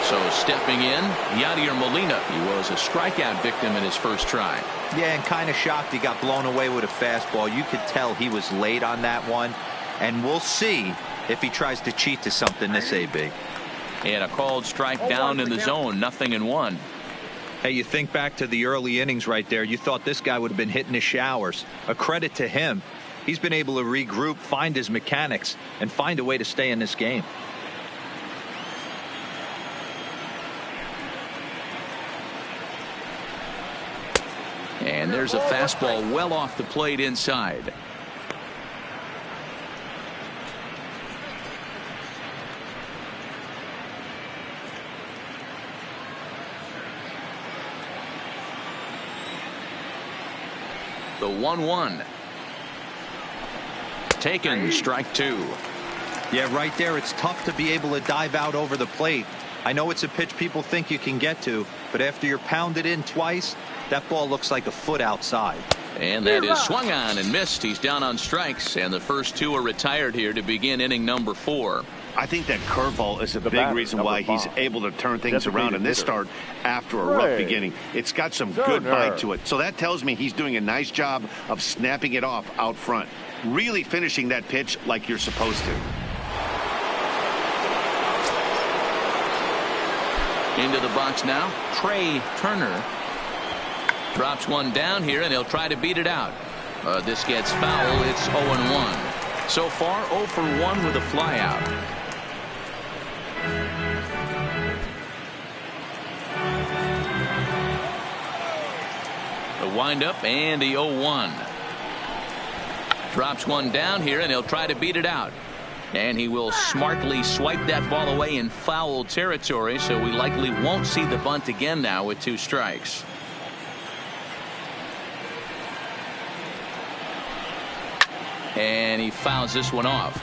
So stepping in, Yadier Molina. He was a strikeout victim in his first try. Yeah, and kind of shocked he got blown away with a fastball. You could tell he was late on that one. And we'll see if he tries to cheat to something this AB. And a called strike down in the zone, 0-1. Hey, you think back to the early innings right there. You thought this guy would have been hitting his showers. A credit to him. He's been able to regroup, find his mechanics, and find a way to stay in this game. And there's a fastball well off the plate inside. The 1-1. Taken, strike 2. Yeah, right there. It's tough to be able to dive out over the plate. I know it's a pitch people think you can get to, but after you're pounded in twice, that ball looks like a foot outside. And that is swung on and missed. He's down on strikes, and the first 2 are retired here to begin inning number 4. I think that curveball is a big reason why he's able to turn things around in this start after a rough beginning. It's got some good bite to it. So that tells me he's doing a nice job of snapping it off out front. Really finishing that pitch like you're supposed to. Into the box now, Trey Turner. Drops one down here, and he'll try to beat it out. This gets foul. It's 0-1. So far, 0 for 1 with a flyout. The windup and the 0-1. Drops one down here, and he'll try to beat it out. And he will smartly swipe that ball away in foul territory, so we likely won't see the bunt again now with 2 strikes. And he fouls this one off.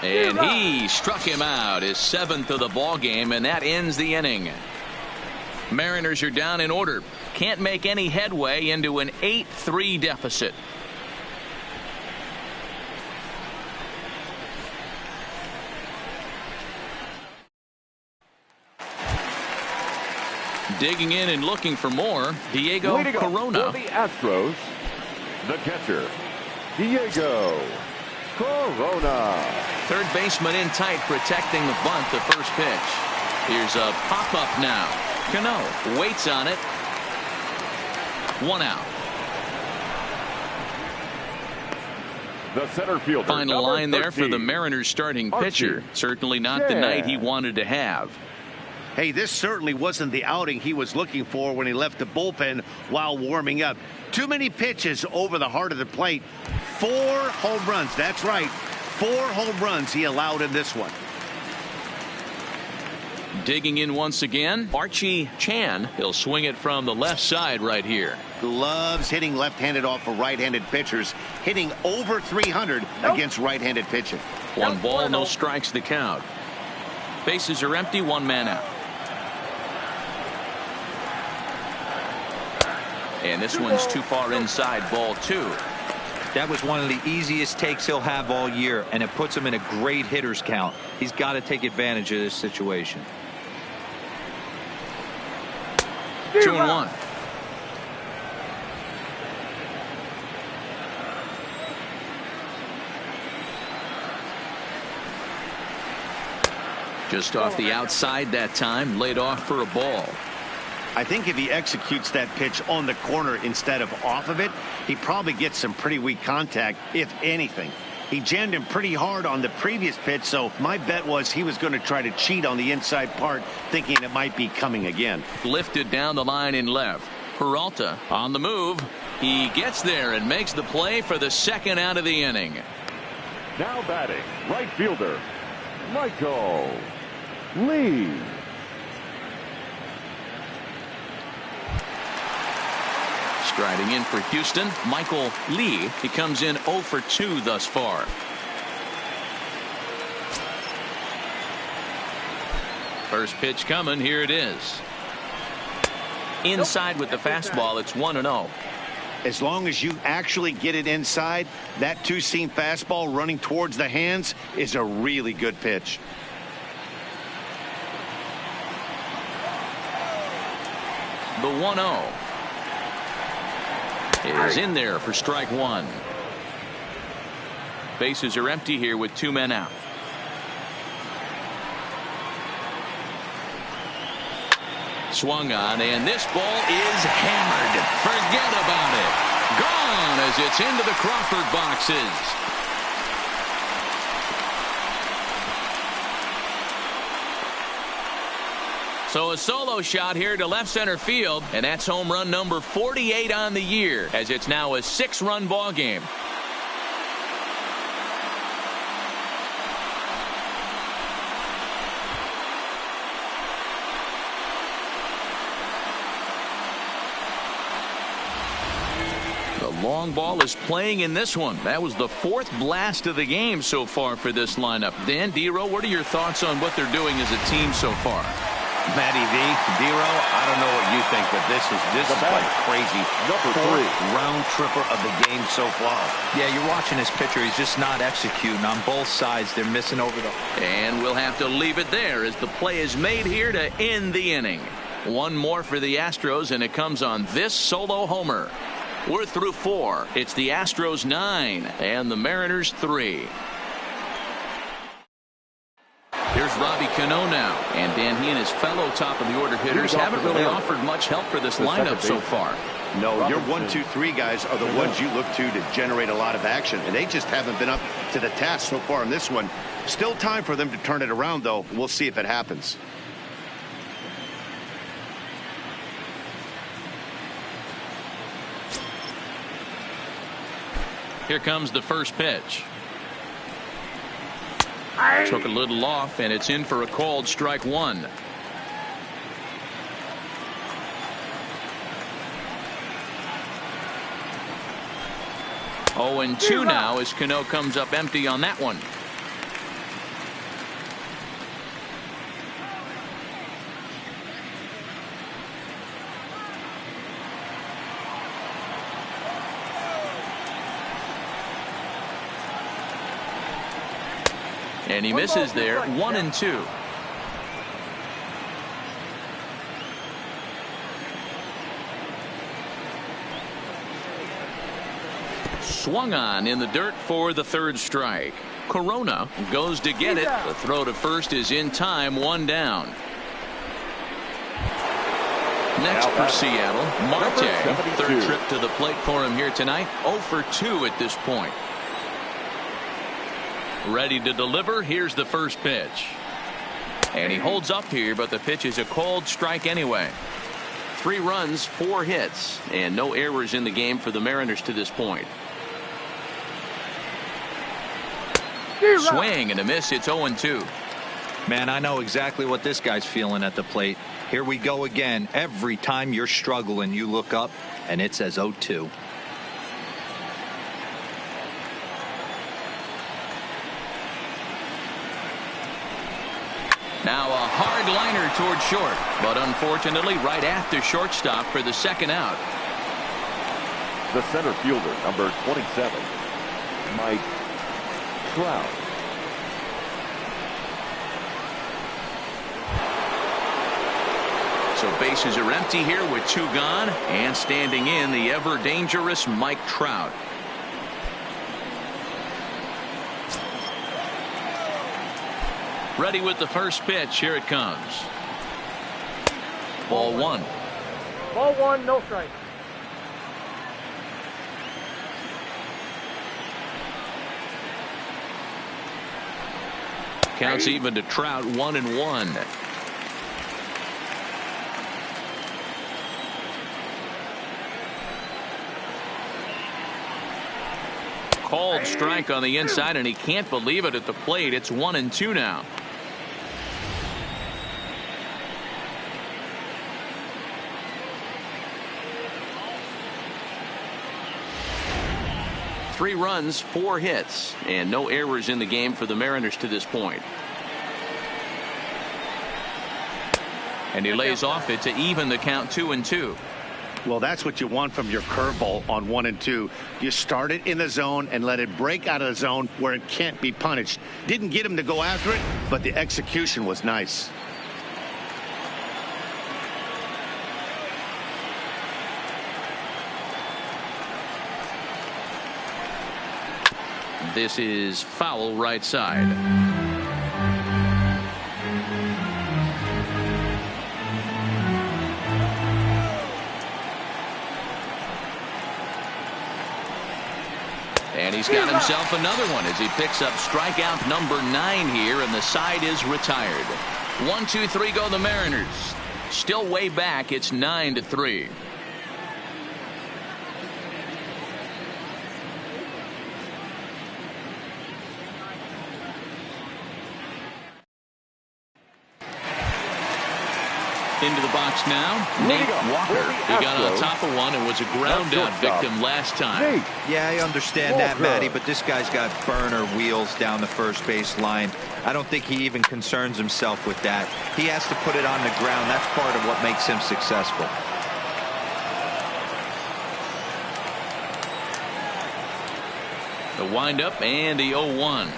And he struck him out, his 7th of the ball game, and that ends the inning. Mariners are down in order. Can't make any headway into an 8-3 deficit. Digging in and looking for more, Diego Corona. For the Astros, the catcher, Diego Corona. Third baseman in tight, protecting the bunt, the first pitch. Here's a pop-up now. Cano waits on it. 1 out. The center fielder. Final line 13, there for the Mariners starting pitcher. Certainly not the night he wanted to have. Hey, this certainly wasn't the outing he was looking for when he left the bullpen while warming up. Too many pitches over the heart of the plate. 4 home runs. That's right. 4 home runs he allowed in this one. Digging in once again, Archie Chan. He'll swing it from the left side right here. Loves hitting left-handed off of right-handed pitchers. Hitting over 300 against right-handed pitching. 1 ball, no strikes the count. Bases are empty, 1 man out. And this one's too far inside, ball 2. That was one of the easiest takes he'll have all year, and it puts him in a great hitter's count. He's got to take advantage of this situation. 2-1. Just off the outside that time, laid off for a ball. I think if he executes that pitch on the corner instead of off of it, he probably gets some pretty weak contact, if anything. He jammed him pretty hard on the previous pitch, so my bet was he was going to try to cheat on the inside part, thinking it might be coming again. Lifted down the line in left. Peralta on the move. He gets there and makes the play for the 2nd out of the inning. Now batting, right fielder, Michael Lee. Striding in for Houston, Michael Lee. He comes in 0 for 2 thus far. First pitch coming. Here it is. Inside with the fastball. It's 1-0. As long as you actually get it inside, that two-seam fastball running towards the hands is a really good pitch. The 1-0 is in there for strike 1. Bases are empty here with 2 men out. Swung on, and this ball is hammered. Forget about it. Gone as it's into the Crawford boxes. So a solo shot here to left center field, and that's home run number 48 on the year, as it's now a 6-run ball game. The long ball is playing in this one. That was the 4th blast of the game so far for this lineup. Dan, Dero, what are your thoughts on what they're doing as a team so far? Matty V, Dero, I don't know what you think, but this is like crazy. Number 4th round tripper of the game so far. Yeah, you're watching this pitcher. He's just not executing on both sides. They're missing over the. And we'll have to leave it there as the play is made here to end the inning. 1 more for the Astros, and it comes on this solo homer. We're through 4. It's the Astros 9 and the Mariners 3. Here's Robbie Cano now, and Dan, he and his fellow top of the order hitters haven't really offered much help for this lineup so far. No, your 1, 2, 3 guys are the ones you look to generate a lot of action, and they just haven't been up to the task so far in this one. Still time for them to turn it around, though. We'll see if it happens. Here comes the first pitch. Took a little off, and it's in for a called strike one. Oh, and 2 now as Cano comes up empty on that one. And he misses there. 1-2. Swung on in the dirt for the third strike. Corona goes to get it. The throw to first is in time. 1 down. Next for Seattle, Marte. Third trip to the plate for him here tonight. 0 for 2 at this point. Ready to deliver. Here's the first pitch. And he holds up here, but the pitch is a called strike anyway. 3 runs, 4 hits, and no errors in the game for the Mariners to this point. Swing and a miss. It's 0-2. Man, I know exactly what this guy's feeling at the plate. Here we go again. Every time you're struggling, you look up, and it says 0-2. Now a hard liner toward short, but unfortunately right at the shortstop for the second out. The center fielder, number 27, Mike Trout. So bases are empty here with 2 gone, and standing in the ever dangerous Mike Trout. Ready with the first pitch. Here it comes. Ball 1. Ball 1, no strike. Counts even to Trout. 1-1. Called strike on the inside, and he can't believe it at the plate. It's 1-2 now. Three runs, 4 hits, and no errors in the game for the Mariners to this point. And he lays off it to even the count. 2-2. Well, that's what you want from your curveball on 1 and 2. You start it in the zone and let it break out of the zone where it can't be punished. Didn't get him to go after it, but the execution was nice. This is foul right side. And he's got himself another one as he picks up strikeout number 9 here, and the side is retired. 1, 2, 3 go the Mariners. Still way back. It's 9-3. Into the box now, Nate Walker. He got on top of one and was a ground out victim last time. Yeah, I understand that, Matty, but this guy's got burner wheels down the first base line. I don't think he even concerns himself with that. He has to put it on the ground. That's part of what makes him successful. The windup and the 0-1.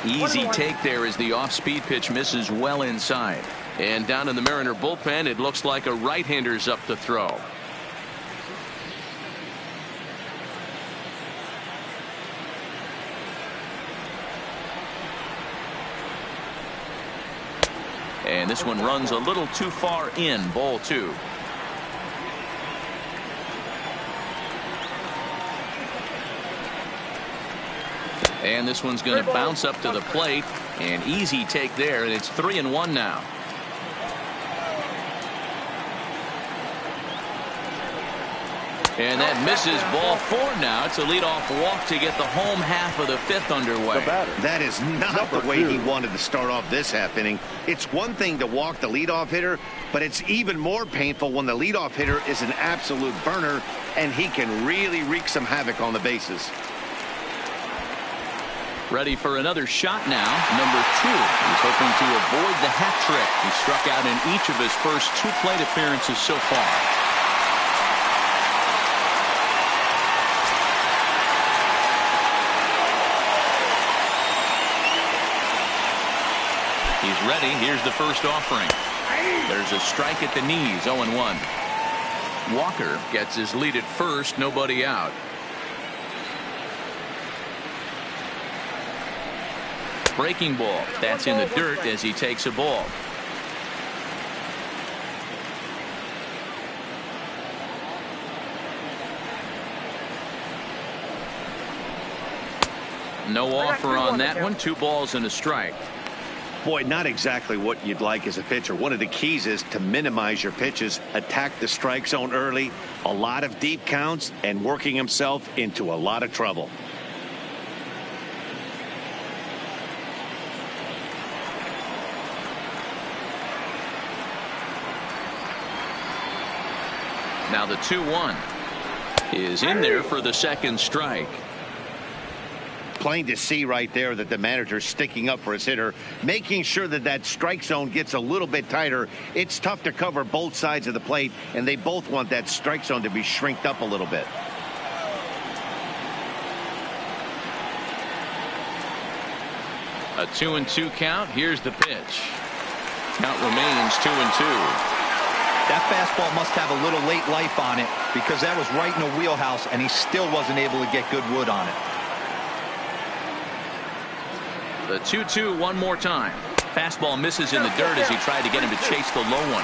Easy take there as the off-speed pitch misses well inside. And down in the Mariner bullpen, it looks like a right-hander's up to throw. And this one runs a little too far in. Ball 2. And this one's going to bounce up to the plate. An easy take there, and it's 3-1 now. And that misses ball 4 now. It's a leadoff walk to get the home half of the 5th underway. That is not the way he wanted to start off this half inning. It's one thing to walk the leadoff hitter, but it's even more painful when the leadoff hitter is an absolute burner, and he can really wreak some havoc on the bases. Ready for another shot now. Number 2. He's hoping to avoid the hat trick. He struck out in each of his first 2 plate appearances so far. He's ready. Here's the first offering. There's a strike at the knees. 0-1. Walker gets his lead at first. Nobody out. Breaking ball. That's in the dirt as he takes a ball. No offer on that one. 2 balls and a strike. Boy, not exactly what you'd like as a pitcher. One of the keys is to minimize your pitches, attack the strike zone early, a lot of deep counts, and working himself into a lot of trouble. Now the 2-1 is in there for the second strike. Plain to see right there that the manager's sticking up for his hitter, making sure that that strike zone gets a little bit tighter. It's tough to cover both sides of the plate, and they both want that strike zone to be shrinked up a little bit. A 2-2 count. Here's the pitch. Count remains 2-2. That fastball must have a little late life on it, because that was right in the wheelhouse, and he still wasn't able to get good wood on it. The 2-2 one more time. Fastball misses in the dirt as he tried to get him to chase the low one.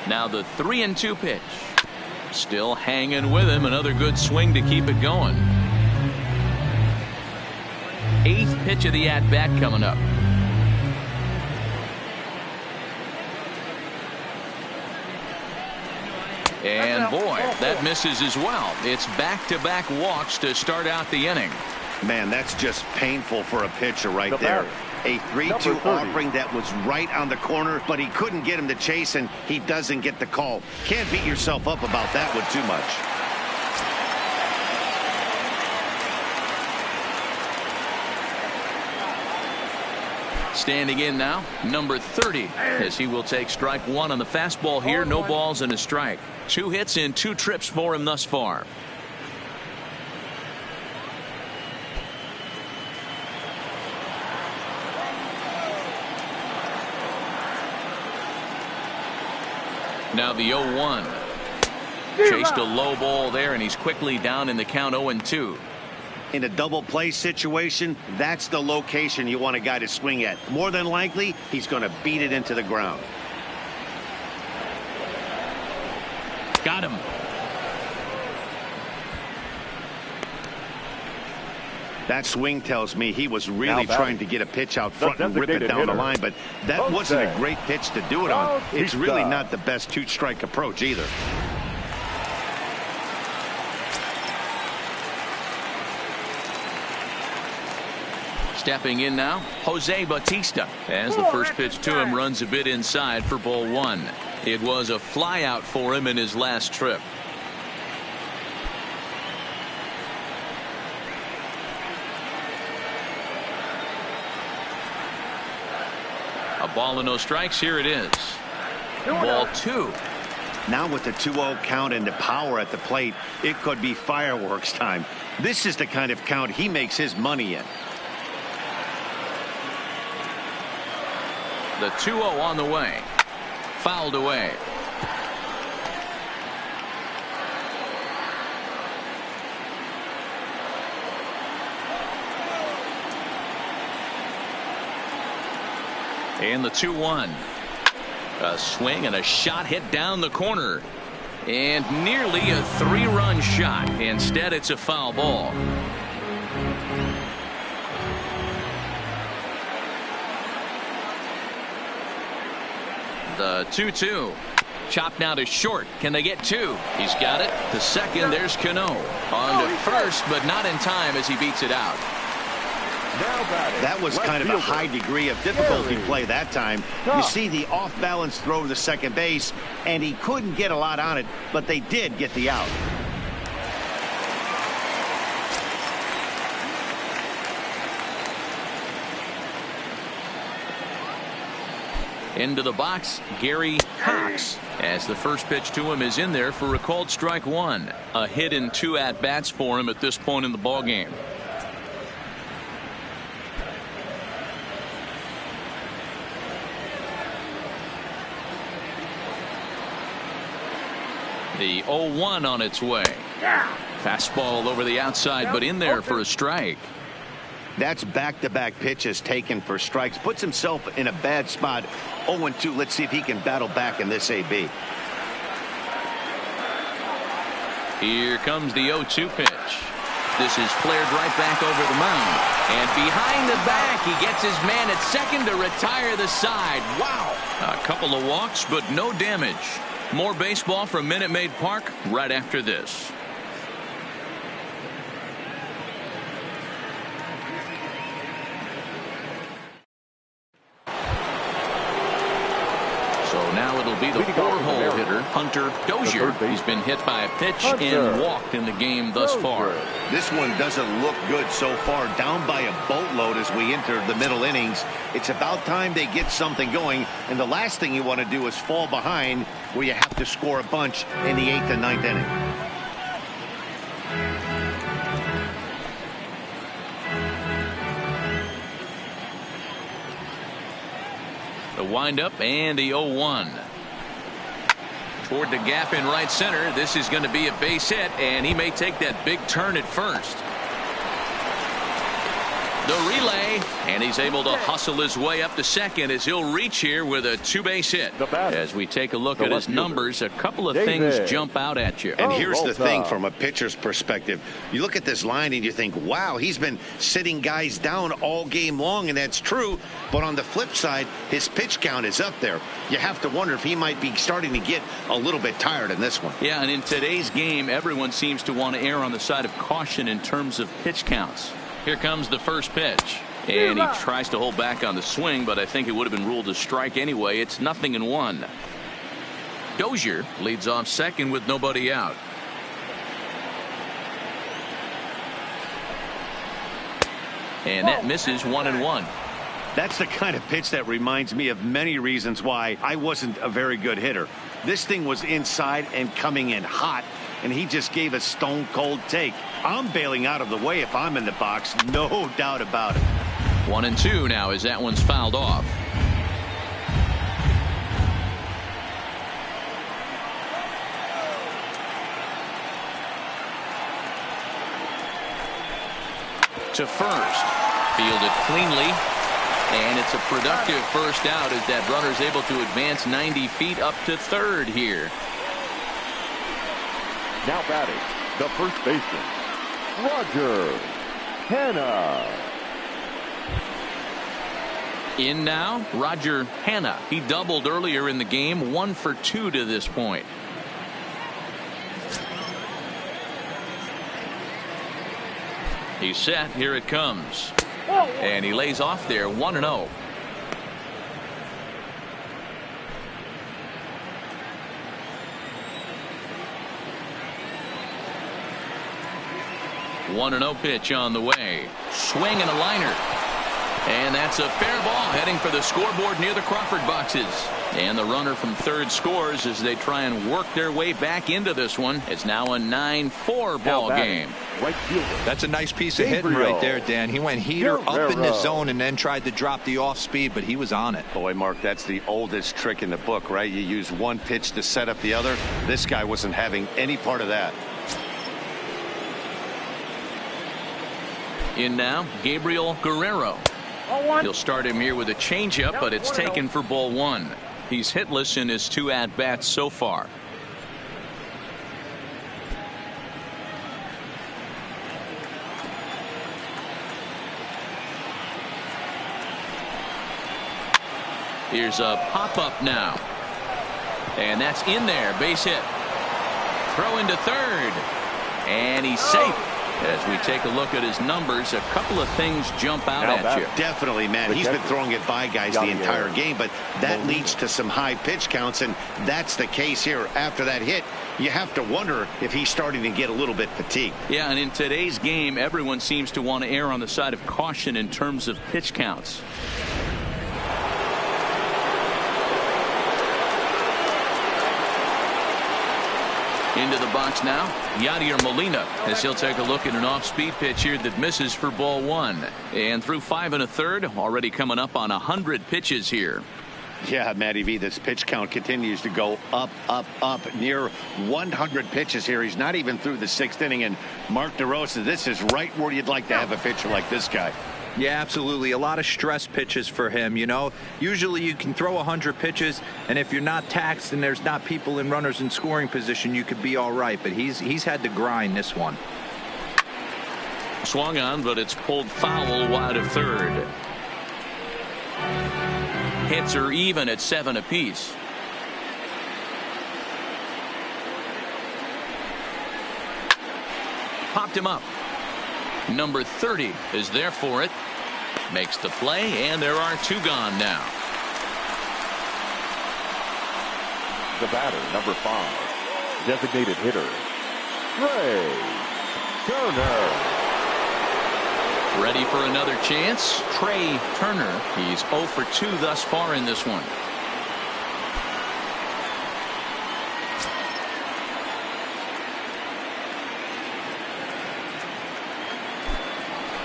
Now the 3-2 pitch. Still hanging with him. Another good swing to keep it going. 8th pitch of the at-bat coming up. And boy, that misses as well. It's back-to-back walks to start out the inning. Man, that's just painful for a pitcher right there. A 3-2 offering that was right on the corner, but he couldn't get him to chase, and he doesn't get the call. Can't beat yourself up about that one too much. Standing in now, number 30, as he will take strike 1 on the fastball here. No balls and a strike. 2 hits in 2 trips for him thus far. Now the 0-1. Chased a low ball there, and he's quickly down in the count. 0-2. In a double play situation, that's the location you want a guy to swing at. More than likely, he's going to beat it into the ground. Got him. That swing tells me he was really trying to get a pitch out front and rip it down the line, but that wasn't a great pitch to do it on. It's really not the best 2-strike approach either. Stepping in now, Jose Bautista, as the first pitch to him runs a bit inside for ball 1. It was a flyout for him in his last trip. A ball and no strikes. Here it is. Ball 2. Now with the 2-0 count and the power at the plate, it could be fireworks time. This is the kind of count he makes his money in. The 2-0 on the way. Fouled away. And the 2-1. A swing and a shot hit down the corner. And nearly a 3-run shot. Instead, it's a foul ball. The 2-2. Chop now to short. Can they get two? He's got it. To second, there's Cano. On to first, but not in time as he beats it out. That was kind of a high degree of difficulty play that time. You see the off-balance throw to second base, and he couldn't get a lot on it, but they did get the out. Into the box, Gary Cox, as the first pitch to him is in there for a called strike one. A hit in 2 at-bats for him at this point in the ballgame. The 0-1 on its way. Fastball over the outside, but in there for a strike. That's back-to-back pitches taken for strikes. Puts himself in a bad spot. 0-2. Let's see if he can battle back in this AB. Here comes the 0-2 pitch. This is flared right back over the mound. And behind the back, he gets his man at second to retire the side. Wow. A couple of walks, but no damage. More baseball from Minute Maid Park right after this. So now it'll be the 4-hole hitter, Hunter Dozier. He's been hit by a pitch and walked in the game thus far. This one doesn't look good so far. Down by a boatload as we enter the middle innings. It's about time they get something going. And the last thing you want to do is fall behind where you have to score a bunch in the 8th and 9th inning. The windup and the 0-1. Toward the gap in right center. This is going to be a base hit, and he may take that big turn at first. The relay, and he's able to hustle his way up to second as he'll reach here with a 2-base hit. As we take a look at his numbers, a couple of things jump out at you. And here's the thing from a pitcher's perspective. You look at this line and you think, wow, he's been sitting guys down all game long, and that's true. But on the flip side, his pitch count is up there. You have to wonder if he might be starting to get a little bit tired in this one. Yeah, and in today's game, everyone seems to want to err on the side of caution in terms of pitch counts. Here comes the first pitch, and he tries to hold back on the swing, but I think it would have been ruled a strike anyway. It's 0-1. Dozier leads off second with nobody out. And that misses 1-1. That's the kind of pitch that reminds me of many reasons why I wasn't a very good hitter. This thing was inside and coming in hot, and he just gave a stone-cold take. I'm bailing out of the way if I'm in the box, no doubt about it. 1-2 now as that one's fouled off. To first. Fielded cleanly. And it's a productive first out as that runner's able to advance 90 feet up to third here. Now batting, the first baseman, Roger Hanna. In now, Roger Hanna. He doubled earlier in the game, 1 for 2 to this point. He's set. Here it comes. And he lays off there, 1-0. One and 0 pitch on the way. Swing and a liner. And that's a fair ball heading for the scoreboard near the Crawford boxes. And the runner from third scores as they try and work their way back into this one. It's now a 9-4 ball game. Right fielder. That's a nice piece of hitting right there, Dan. He went heater up in the zone and then tried to drop the off speed, but he was on it. Boy, Mark, that's the oldest trick in the book, right? You use one pitch to set up the other. This guy wasn't having any part of that. In now, Gabriel Guerrero. He'll start him here with a changeup, but it's taken for ball 1. He's hitless in his 2 at-bats so far. Here's a pop-up now. And that's in there. Base hit. Throw into third. And he's safe. As we take a look at his numbers, a couple of things jump out at you. Definitely, man. He's been throwing it by guys the entire game, but that leads to some high pitch counts, and that's the case here. After that hit, you have to wonder if he's starting to get a little bit fatigued. Yeah, and in today's game, everyone seems to want to err on the side of caution in terms of pitch counts. Into the box now, Yadier Molina, as he'll take a look at an off-speed pitch here that misses for ball one. And through 5 1/3, already coming up on 100 pitches here. Yeah, Matty V, this pitch count continues to go up, near 100 pitches here. He's not even through the 6th inning. And Mark DeRosa, this is right where you'd like to have a pitcher like this guy. Yeah, absolutely. A lot of stress pitches for him. You know, usually you can throw 100 pitches, and if you're not taxed and there's not people in runners in scoring position, you could be all right. But he's had to grind this one. Swung on, but it's pulled foul wide of third. Hits are even at 7 apiece. Popped him up. Number 30 is there for it. Makes the play, and there are 2 gone now. The batter, number 5, designated hitter, Trey Turner. Ready for another chance? Trey Turner. He's 0 for 2 thus far in this one.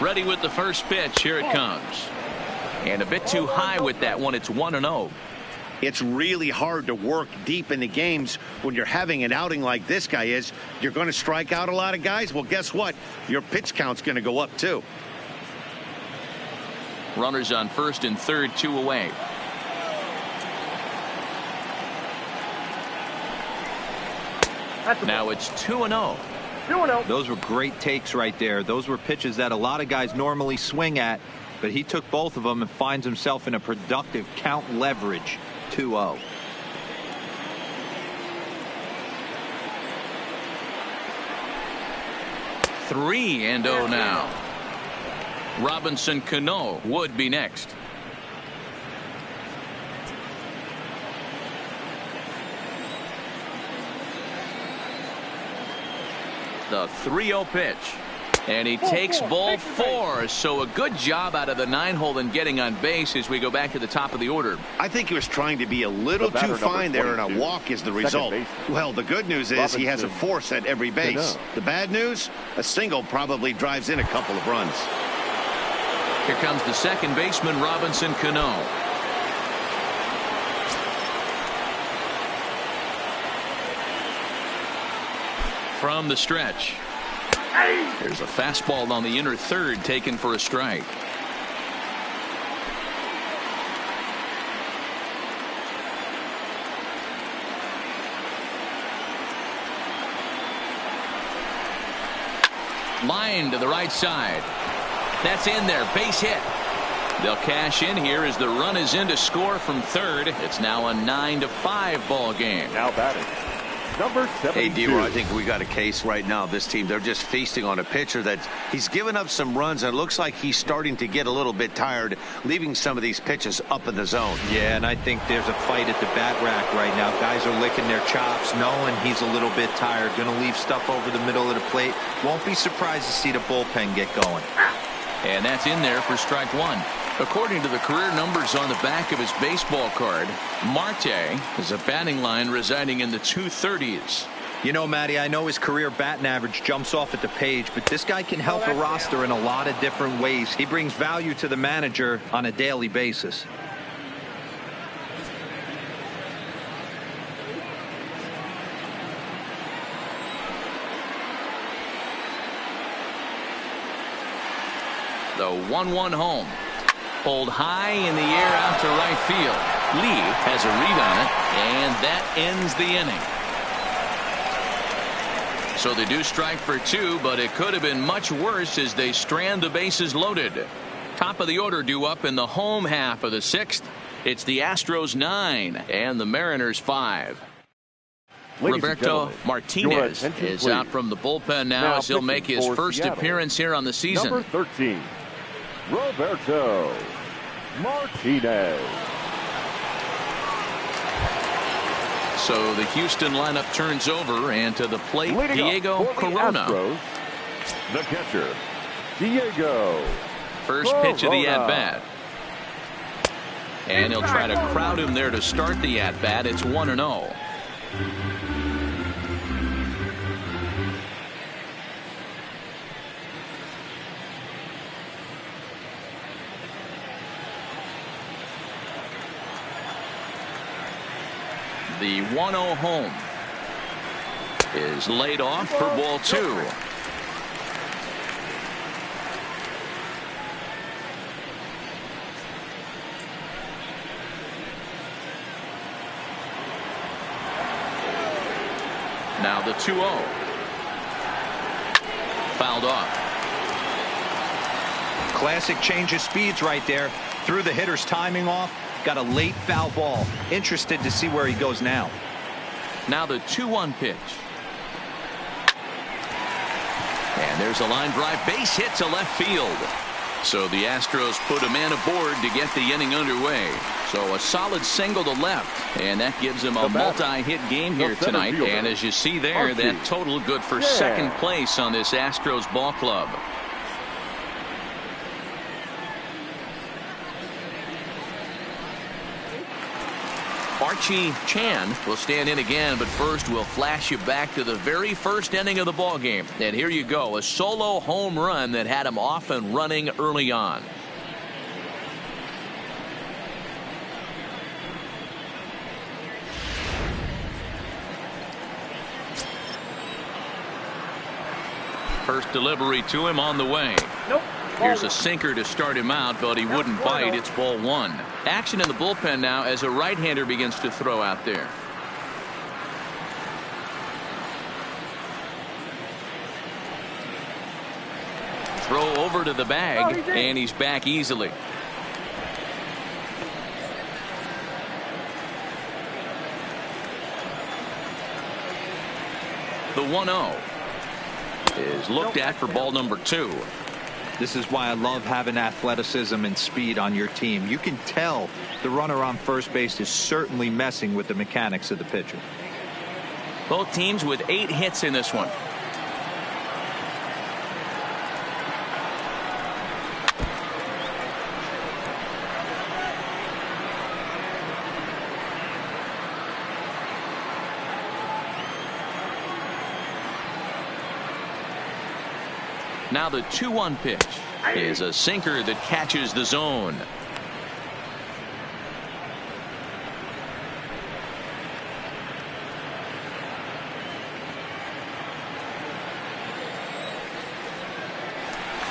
Ready with the first pitch. Here it comes. And a bit too high with that one. It's 1-0. It's really hard to work deep into games when you're having an outing like this guy is. You're going to strike out a lot of guys. Well, guess what? Your pitch count's going to go up, too. Runners on first and third, 2 away. Now it's 2-0. Those were great takes right there. Those were pitches that a lot of guys normally swing at, but he took both of them and finds himself in a productive count leverage. 2-0. Three and 0 now. Robinson Cano would be next. The 3-0 pitch. And he takes ball 4. So a good job out of the 9-hole in getting on base as we go back to the top of the order. I think he was trying to be a little too fine there, and a walk is the result. Well, the good news is he has a force at every base. The bad news, a single probably drives in a couple of runs. Here comes the second baseman, Robinson Cano. From the stretch. There's a fastball on the inner third taken for a strike. Line to the right side. That's in there. Base hit. They'll cash in here as the run is in to score from third. It's now a 9-5 ball game. Now batting, number 72. Hey, D-Roy, I think we got a case right now. This team, they're just feasting on a pitcher that he's given up some runs, and it looks like he's starting to get a little bit tired, leaving some of these pitches up in the zone. Yeah, and I think there's a fight at the bat rack right now. Guys are licking their chops, knowing he's a little bit tired. Going to leave stuff over the middle of the plate. Won't be surprised to see the bullpen get going. And that's in there for strike 1. According to the career numbers on the back of his baseball card, Marte has a batting line residing in the 230s. You know, Matty, I know his career batting average jumps off at the page, but this guy can help a roster in a lot of different ways. He brings value to the manager on a daily basis. The 1-1 home. Pulled high in the air out to right field. Lee has a read on it, and that ends the inning. So they do strike for 2, but it could have been much worse as they strand the bases loaded. Top of the order due up in the home half of the 6th. It's the Astros 9 and the Mariners 5. Roberto Martinez is out from the bullpen now as he'll make his first appearance here on the season. Number 13, Roberto Martinez. So the Houston lineup turns over, and to the plate, Diego Corona. Astros, the catcher, Diego. First pitch of the at-bat. And he'll try to crowd him there to start the at-bat. It's 1-0. The 1-0 home is laid off for ball 2. Now the 2-0. Fouled off. Classic change of speeds right there. Threw the hitter's timing off. Got a late foul ball. Interested to see where he goes now. Now the 2-1 pitch. And there's a line drive. Base hit to left field. So the Astros put a man aboard to get the inning underway. So a solid single to left, and that gives him a multi-hit game here tonight. And as you see there, that total good for second place on this Astros ball club. Archie Chan will stand in again, but first we'll flash you back to the very first inning of the ball game. And here you go, a solo home run that had him off and running early on. First delivery to him on the way. Nope. Here's a sinker to start him out, but he wouldn't bite. It's ball 1. Action in the bullpen now as a right-hander begins to throw out there. Throw over to the bag, and he's back easily. The 1-0 is looked at for ball number 2. This is why I love having athleticism and speed on your team. You can tell the runner on first base is certainly messing with the mechanics of the pitcher. Both teams with 8 hits in this one. Now the 2-1 pitch is a sinker that catches the zone.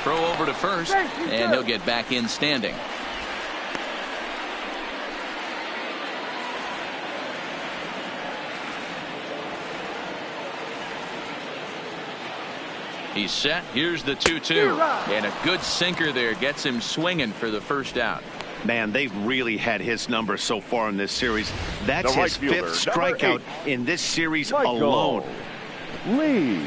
Throw over to first, and he'll get back in standing. He's set. Here's the 2-2. And a good sinker there gets him swinging for the first out. Man, they've really had his number so far in this series. That's his 5th strikeout in this series alone. Lee.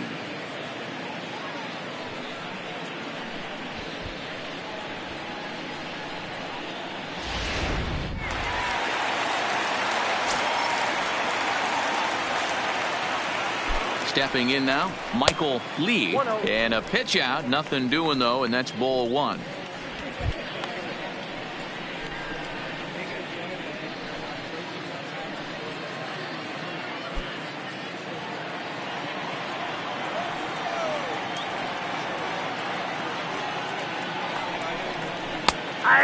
Stepping in now, Michael Lee, and a pitch out, nothing doing though, and that's ball 1.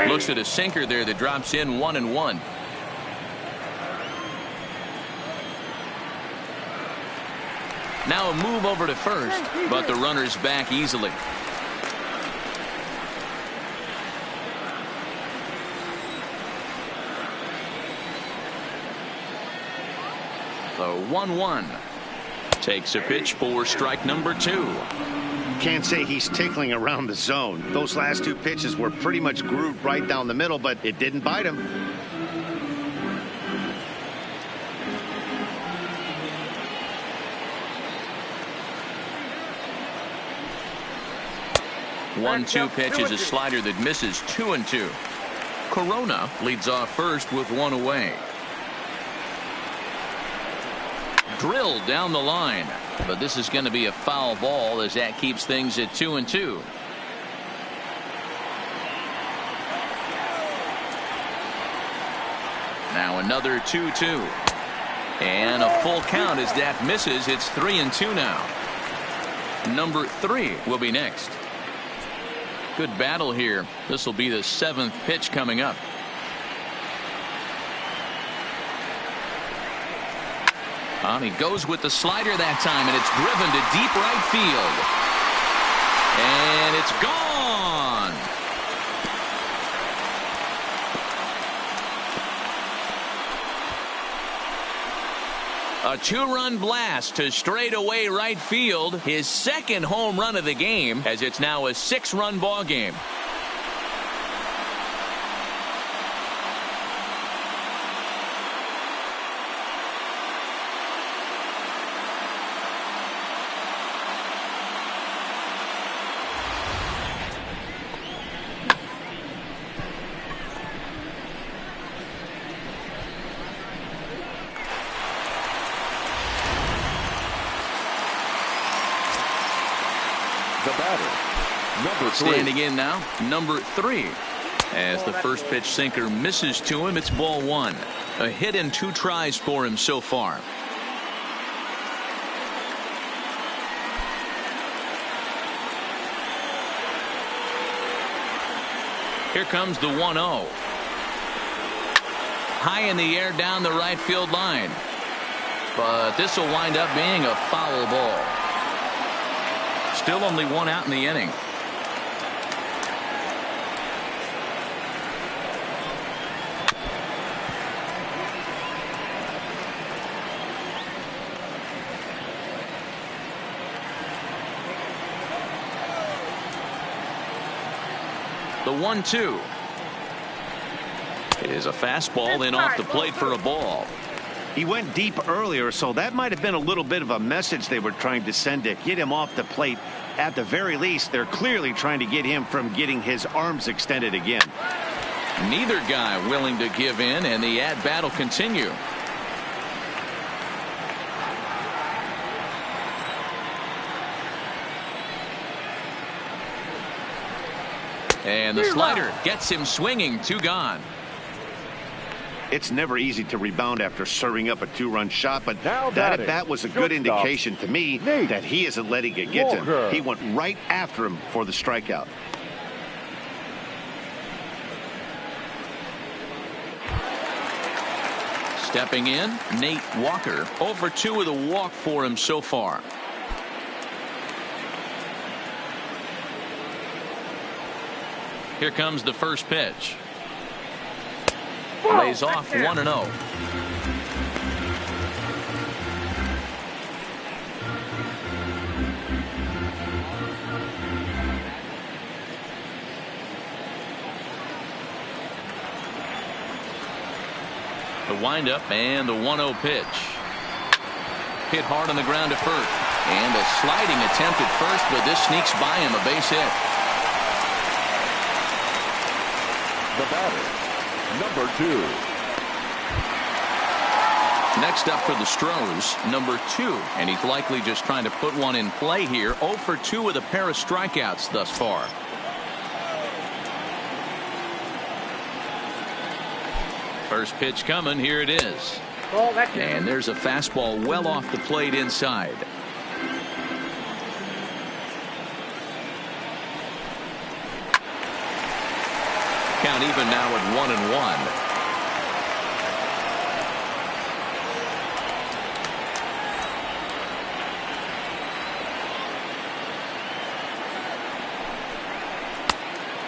Looks at a sinker there that drops in 1-1. Now a move over to first, but the runner's back easily. The 1-1 takes a pitch for strike number 2. Can't say he's tickling around the zone. Those last 2 pitches were pretty much grooved right down the middle, but it didn't bite him. 1-2 pitch is a slider that misses 2-2. Corona leads off first with one away. Drilled down the line, but this is going to be a foul ball as that keeps things at 2-2. Now another 2-2. And a full count as that misses. It's 3-2 now. Number 3 will be next. Good battle here. This will be the 7th pitch coming up. He goes with the slider that time, and it's driven to deep right field. And it's gone. A 2-run blast to straightaway right field. His 2nd home run of the game, as it's now a 6-run ball game. The batter, number 3. Standing in now, number 3. As the first pitch sinker misses to him, it's ball 1. A hit and 2 tries for him so far. Here comes the 1-0. High in the air down the right field line. But this will wind up being a foul ball. Still only 1 out in the inning. The 1-2 is a fastball in off the plate for a ball. He went deep earlier, so that might have been a little bit of a message they were trying to send to get him off the plate. At the very least, they're clearly trying to get him from getting his arms extended again. Neither guy willing to give in, and the at-bat will continue. And the slider gets him swinging. 2 gone. It's never easy to rebound after serving up a 2-run shot, but Now that at-bat was a good indication to me that he isn't letting it get to him. He went right after him for the strikeout. Stepping in, Nate Walker. 0-for-2 with a walk for him so far. Here comes the first pitch. Lays off 1-0. The windup and the 1-0 pitch. Hit hard on the ground to first. And a sliding attempt at first, but this sneaks by him, a base hit. The batter, number 2. Next up for the Astros, number 2. And he's likely just trying to put one in play here. 0-for-2 with a pair of strikeouts thus far. First pitch coming. Here it is. And there's a fastball well off the plate inside. Count even now at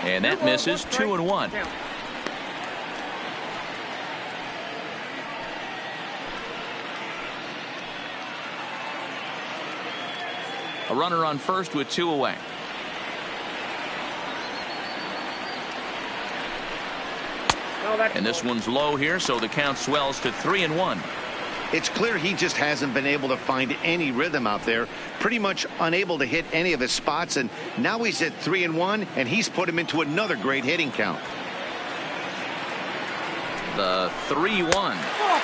1-1. And that misses. 2-1. A runner on first with 2 away. And this one's low here, so the count swells to 3-1. It's clear he just hasn't been able to find any rhythm out there. Pretty much unable to hit any of his spots, and now he's at 3-1, and he's put him into another great hitting count. The 3-1.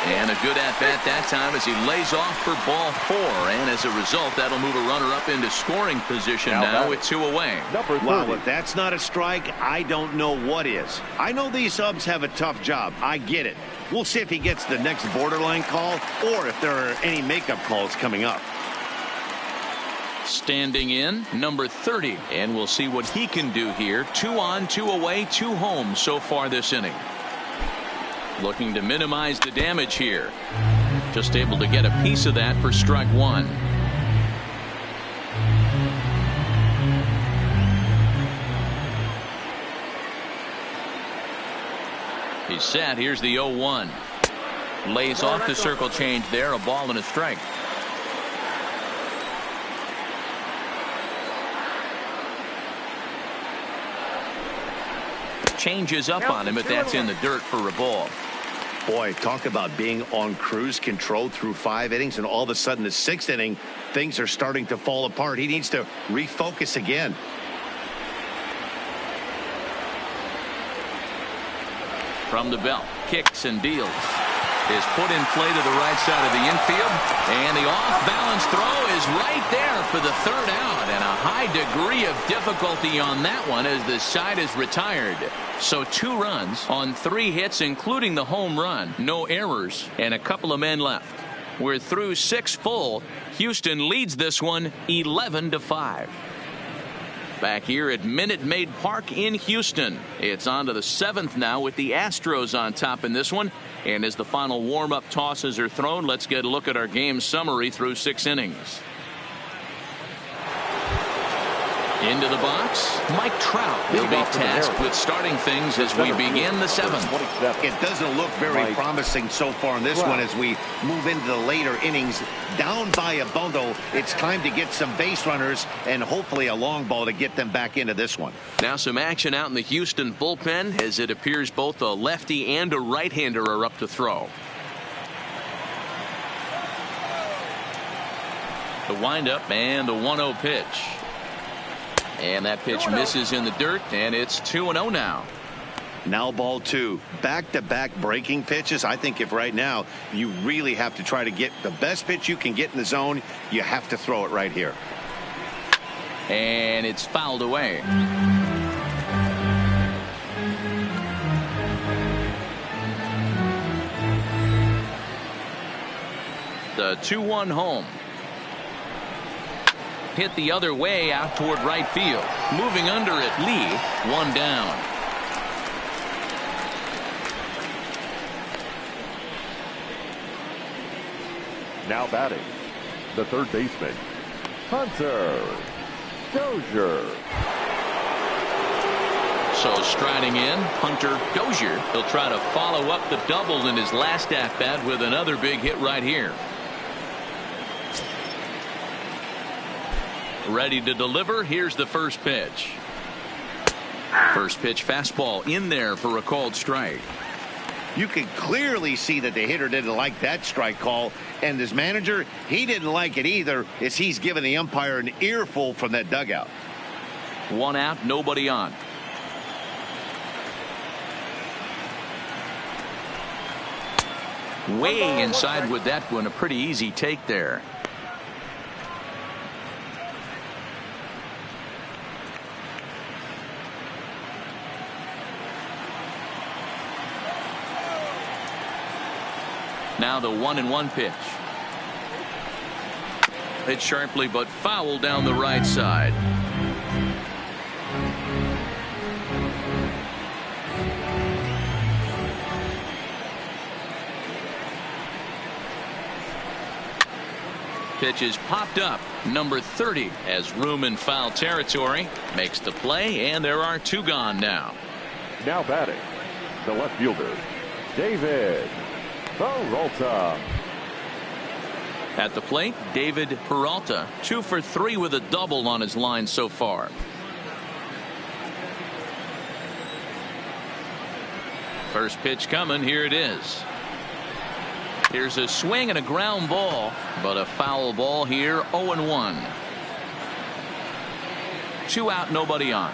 And a good at-bat that time as he lays off for ball 4. And as a result, that'll move a runner up into scoring position now with 2 away. Wow, if that's not a strike, I don't know what is. I know these subs have a tough job. I get it. We'll see if he gets the next borderline call or if there are any makeup calls coming up. Standing in, number 30. And we'll see what he can do here. 2 on, 2 away, 2 home so far this inning. Looking to minimize the damage here. Just able to get a piece of that for strike 1. He's set. Here's the 0-1. Lays off the circle change there. A ball and a strike. Changes up on him, but that's in the dirt for a ball. Boy, talk about being on cruise control through 5 innings, and all of a sudden the 6th inning, things are starting to fall apart. He needs to refocus again. From the belt, kicks and deals. Is put in play to the right side of the infield, and the off-balance throw is right there for the 3rd out, and a high degree of difficulty on that one as the side is retired. So 2 runs on 3 hits, including the home run. No errors, and a couple of men left. We're through 6 full. Houston leads this one 11-5. Back here at Minute Maid Park in Houston. It's on to the 7th now with the Astros on top in this one. And as the final warm-up tosses are thrown, let's get a look at our game summary through 6 innings. Into the box, Mike Trout will be tasked with starting things as we begin the 7th. It doesn't look very promising so far in this one as we move into the later innings. Down by a bundle, it's time to get some base runners and hopefully a long ball to get them back into this one. Now some action out in the Houston bullpen as it appears both a lefty and a right-hander are up to throw. The windup and the 1-0 pitch. And that pitch misses in the dirt, and it's 2-0 now. Now ball 2. Back-to-back breaking pitches. I think if right now you really have to try to get the best pitch you can get in the zone, you have to throw it right here. And it's fouled away. The 2-1 home. Hit the other way out toward right field. Moving under it, Lee. 1 down. Now batting, the 3rd baseman, Hunter Dozier. So striding in, Hunter Dozier. He'll try to follow up the double in his last at-bat with another big hit right here. Ready to deliver. Here's the first pitch. First pitch fastball in there for a called strike. You can clearly see that the hitter didn't like that strike call, and his manager, he didn't like it either, as he's given the umpire an earful from that dugout. 1 out, nobody on. Way inside with that one. A pretty easy take there. Now the 1-1 pitch. Hit sharply but foul down the right side. Pitch is popped up. Number 30 has room in foul territory. Makes the play, and there are 2 gone now. Now batting, the left fielder, David Peralta. At the plate, David Peralta, 2 for 3 with a double on his line so far. First pitch coming. Here it is. Here's a swing and a ground ball, but a foul ball here. 0-1. 2 out, nobody on.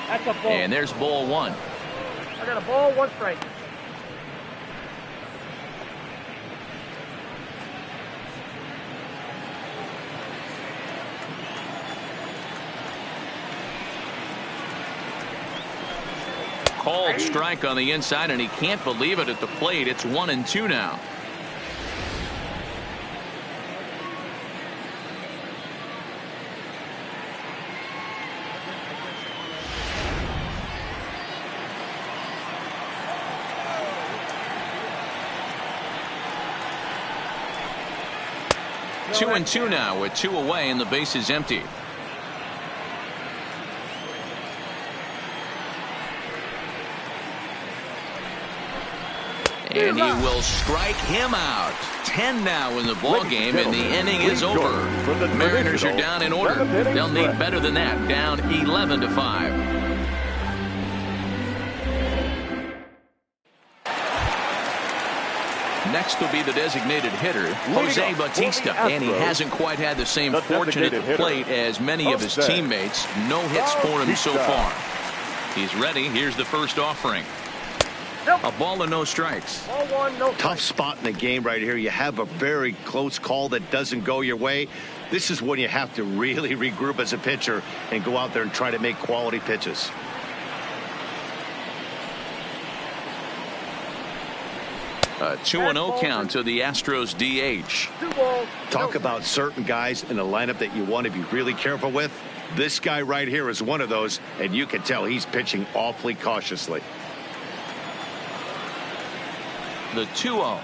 That's a ball. And there's ball 1. I got a ball, 1 strike. Called strike on the inside, and he can't believe it at the plate. It's 1-2 now. Two and two now with 2 away and the base is empty. And he will strike him out. 10 now in the ball game, and the inning is over. The Mariners are down in order. They'll need better than that. Down 11-5. Next will be the designated hitter, Jose Bautista, and he hasn't quite had the same fortune at the plate as many of his teammates. No hits for him so far. He's ready. Here's the first offering. A ball and no strikes. Ball 1, no strikes. Tough spot in the game right here. You have a very close call that doesn't go your way. This is when you have to really regroup as a pitcher and go out there and try to make quality pitches. A 2-0 count to the Astros DH. 2 balls. Talk about certain guys in the lineup that you want to be really careful with. This guy right here is one of those, and you can tell he's pitching awfully cautiously. The 2-0.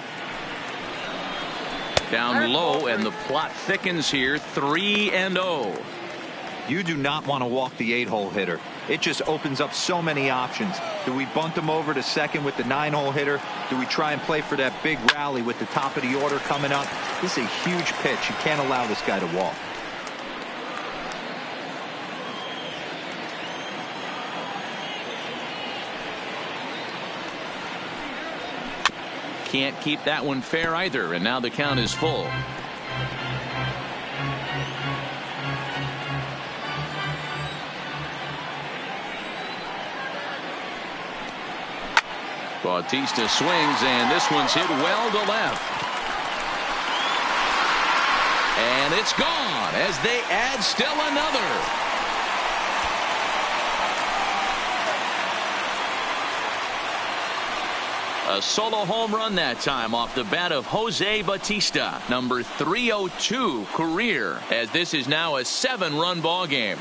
Down low, and the plot thickens here. 3-0. You do not want to walk the 8-hole hitter. It just opens up so many options. Do we bunt him over to second with the 9-hole hitter? Do we try and play for that big rally with the top of the order coming up? This is a huge pitch. You can't allow this guy to walk. Can't keep that one fair either, and now the count is full. Bautista swings, and this one's hit well to left. And it's gone as they add still another. A solo home run that time off the bat of Jose Bautista, number 302 career, as this is now a 7-run ball game.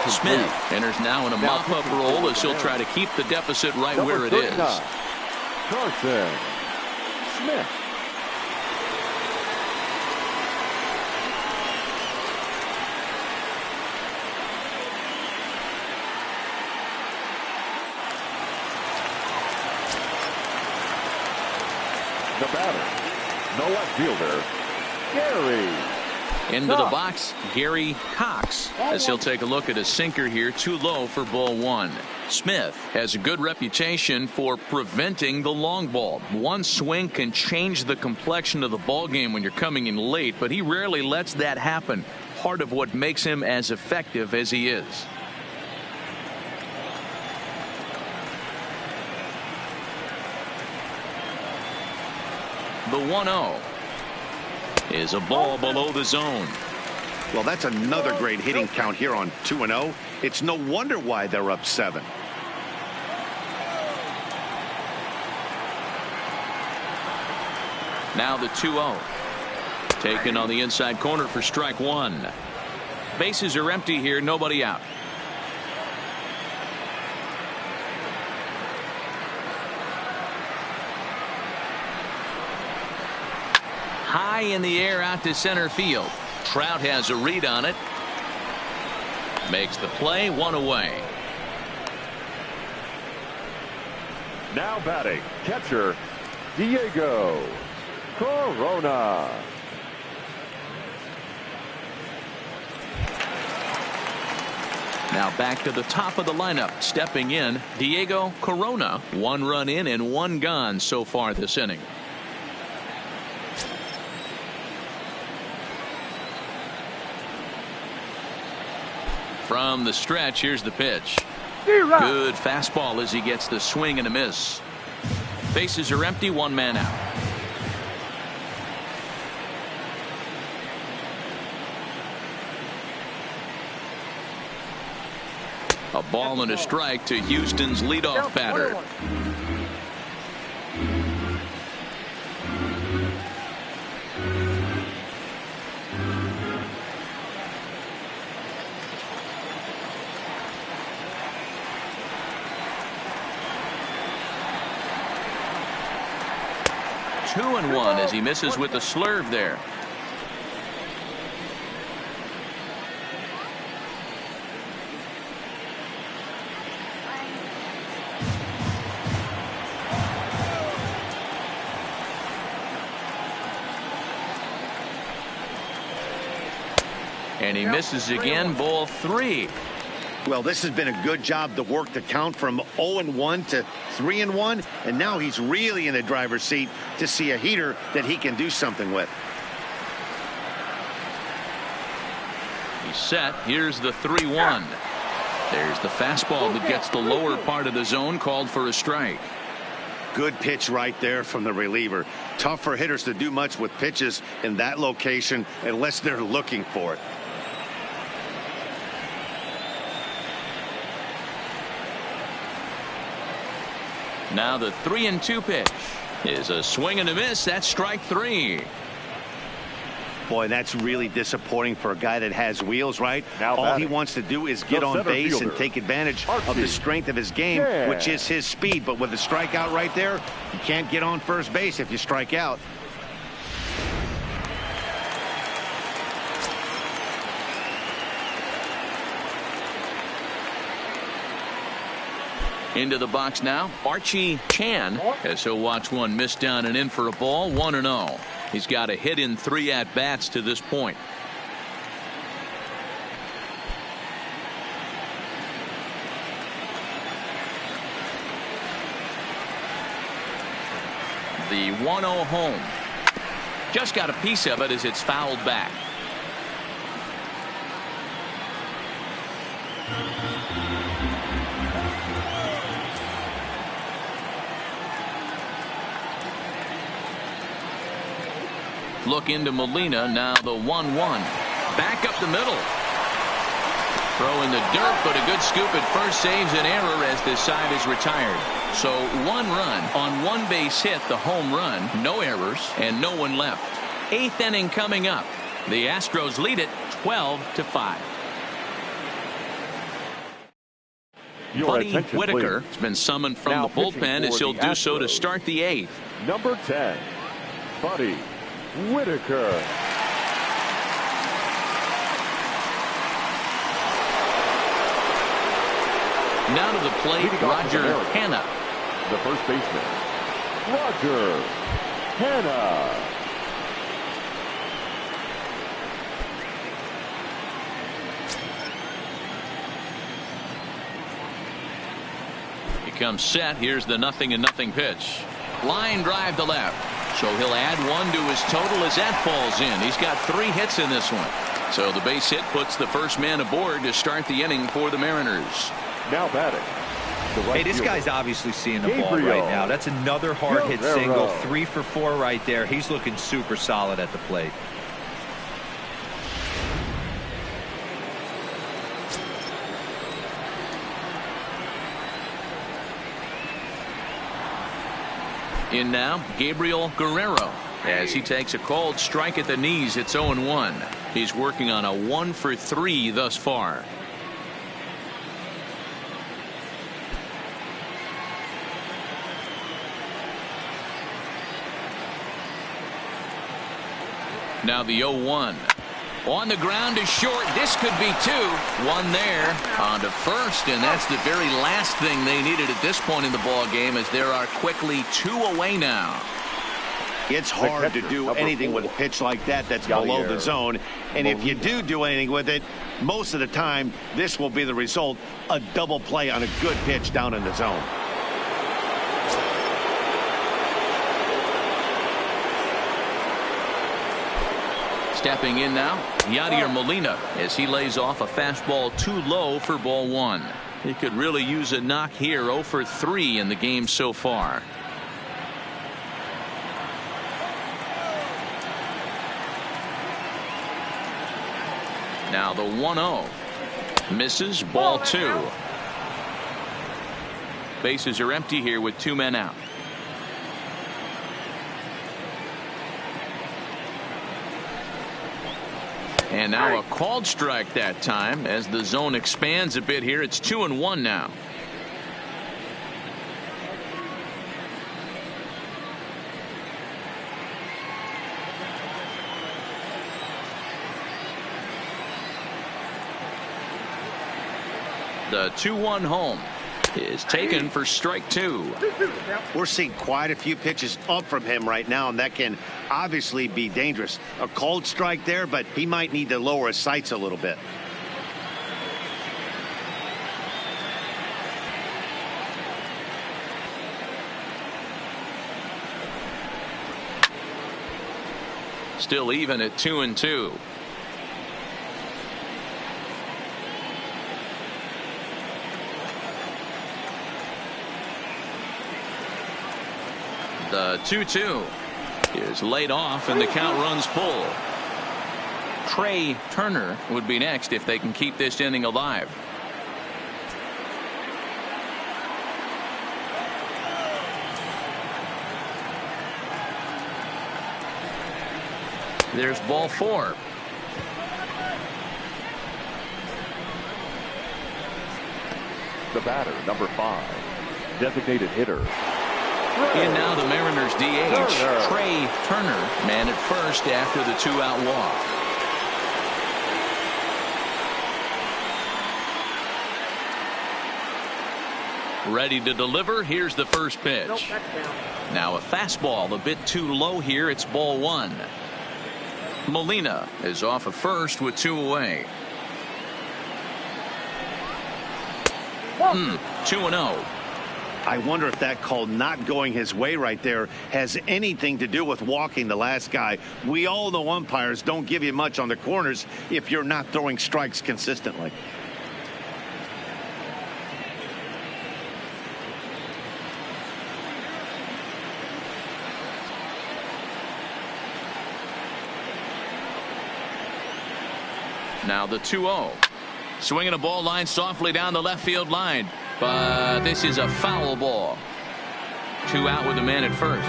Smith enters now in a mop-up role as he'll try to keep the deficit right where it is. Carson Smith. The batter, the left fielder, Gary. Into the box, Gary Cox, as he'll take a look at a sinker here, too low for ball 1. Smith has a good reputation for preventing the long ball. One swing can change the complexion of the ball game when you're coming in late, but he rarely lets that happen. Part of what makes him as effective as he is. The 1-0. Is a ball below the zone. Well, that's another great hitting count here on 2-0. It's no wonder why they're up 7. Now the 2-0. Taken on the inside corner for strike 1. Bases are empty here, nobody out. High in the air out to center field. Trout has a read on it. Makes the play, one away. Now batting, catcher, Diego Corona. Now back to the top of the lineup. Stepping in, Diego Corona. 1 run in and 1 gone so far this inning. From the stretch, here's the pitch. Good fastball as he gets the swing and a miss. Bases are empty, 1 man out. A ball and a strike to Houston's leadoff batter. Two and one as he misses with the slurve there. And he misses again, ball 3. Well, this has been a good job to work the count from 0-1 to 3-1, and now he's really in the driver's seat to see a heater that he can do something with. He's set. Here's the 3-1. There's the fastball that gets the lower part of the zone, called for a strike. Good pitch right there from the reliever. Tough for hitters to do much with pitches in that location unless they're looking for it. Now the 3-2 pitch is a swing and a miss. That's strike 3. Boy, that's really disappointing for a guy that has wheels, right? Now all batting, he wants to do is get on base fielder, and take advantage of the strength of his game, which is his speed. But with the strikeout right there, you can't get on first base if you strike out. Into the box now, Archie Chan, as he'll watch one miss down and in for a ball. 1-0. He's got a hit in 3 at-bats to this point. The 1-0 home. Just got a piece of it as it's fouled back. Look into Molina. Now the 1-1. Back up the middle. Throw in the dirt, but a good scoop at first saves an error as this side is retired. So 1 run on 1 base hit, the home run, no errors, and no one left. 8th inning coming up. The Astros lead it 12-5. Buddy Whitaker has been summoned from the bullpen as he'll do so to start the 8th. Number 10, Buddy Whitaker. Now to the plate, Roger Hanna. The first baseman, Roger Hanna. He comes set. Here's the 0-0 pitch. Line drive to left. So he'll add 1 to his total as that falls in. He's got 3 hits in this one. So the base hit puts the first man aboard to start the inning for the Mariners. Now batting. Hey, this guy's obviously seeing the ball right now. That's another hard hit single. 3 for 4 right there. He's looking super solid at the plate. In now, Gabriel Guerrero. As he takes a called strike at the knees, it's 0-1. He's working on a 1 for 3 thus far. Now the 0-1. On the ground is short. This could be two. One there on to first, and that's the very last thing they needed at this point in the ball game, as there are quickly 2 away now. It's hard to do anything with a pitch like that that's below the zone. And if you do anything with it, most of the time, this will be the result, a double play on a good pitch down in the zone. Stepping in now, Yadier Molina, as he lays off a fastball too low for ball 1. He could really use a knock here. 0 for 3 in the game so far. Now the 1-0. Misses, ball 2. Bases are empty here with 2 men out. And now a called strike that time as the zone expands a bit here. It's 2-1 now. The 2-1 home is taken for strike 2. We're seeing quite a few pitches up from him right now, and that can obviously be dangerous. A cold strike there, but he might need to lower his sights a little bit. Still even at 2-2. The 2-2 is laid off, and the count runs full. Trey Turner would be next if they can keep this inning alive. There's ball 4. The batter, number 5, designated hitter. In now the Mariners DH, Trey Turner, man at first after the 2-out walk. Ready to deliver. Here's the first pitch. Now a fastball a bit too low here. It's ball 1. Molina is off of first with 2 away. 2-0. I wonder if that call not going his way right there has anything to do with walking the last guy. We all know umpires don't give you much on the corners if you're not throwing strikes consistently. Now the 2-0. Swinging a ball line softly down the left field line. But this is a foul ball. 2 out with the man at first.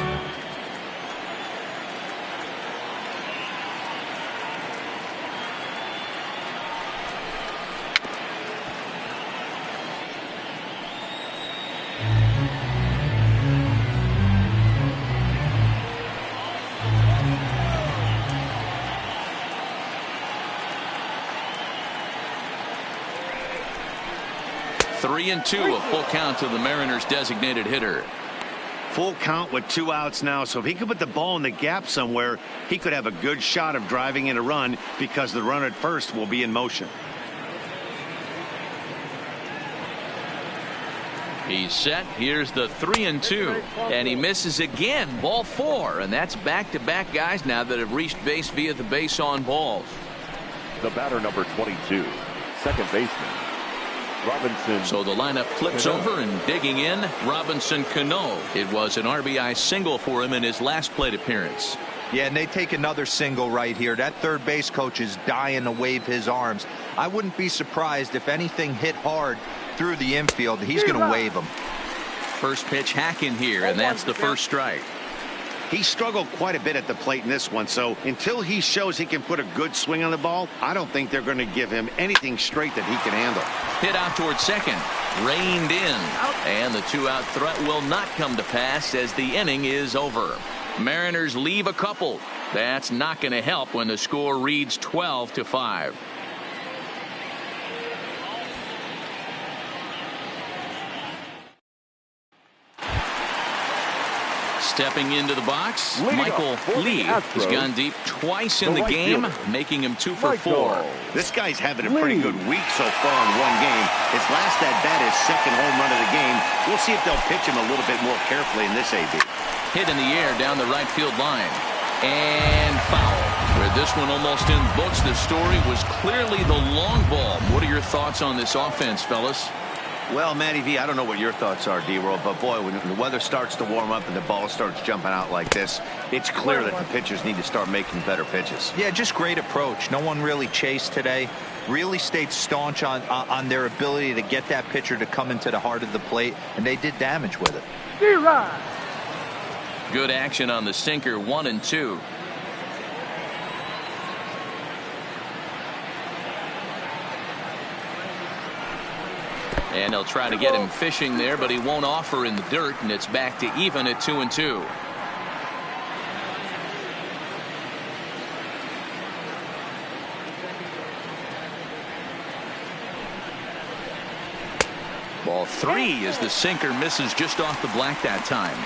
Three and 2, a full count to the Mariners designated hitter. Full count with 2 outs now, so if he could put the ball in the gap somewhere, he could have a good shot of driving in a run because the runner at first will be in motion. He's set. Here's the 3-2, and he misses again. Ball 4, and that's back-to-back guys now that have reached base via the base on balls. The batter, number 22, second baseman, Robinson. So the lineup flips over, and digging in, Robinson Cano. It was an RBI single for him in his last plate appearance. Yeah, and they take another single right here. That third base coach is dying to wave his arms. I wouldn't be surprised if anything hit hard through the infield. He's going to wave them. First pitch hacking here, and that's the first strike. He struggled quite a bit at the plate in this one, so until he shows he can put a good swing on the ball, I don't think they're going to give him anything straight that he can handle. Hit out towards second, reined in, and the 2-out threat will not come to pass as the inning is over. Mariners leave a couple. That's not going to help when the score reads 12-5. Stepping into the box, Michael Lee has gone deep twice in the game, making him 2 for 4. This guy's having a pretty good week so far in one game. His last at-bat is second home run of the game. We'll see if they'll pitch him a little bit more carefully in this AB. Hit in the air down the right field line. And foul. Where this one almost in books, the story was clearly the long ball. What are your thoughts on this offense, fellas? Well, Matty V, I don't know what your thoughts are, D-Roll, but boy, when the weather starts to warm up and the ball starts jumping out like this, it's clear that the pitchers need to start making better pitches. Yeah, just great approach. No one really chased today. Really stayed staunch on their ability to get that pitcher to come into the heart of the plate, and they did damage with it. Good action on the sinker, 1-2. And they'll try to get him fishing there, but he won't offer in the dirt, and it's back to even at 2-2. Ball 3 as the sinker misses just off the black that time.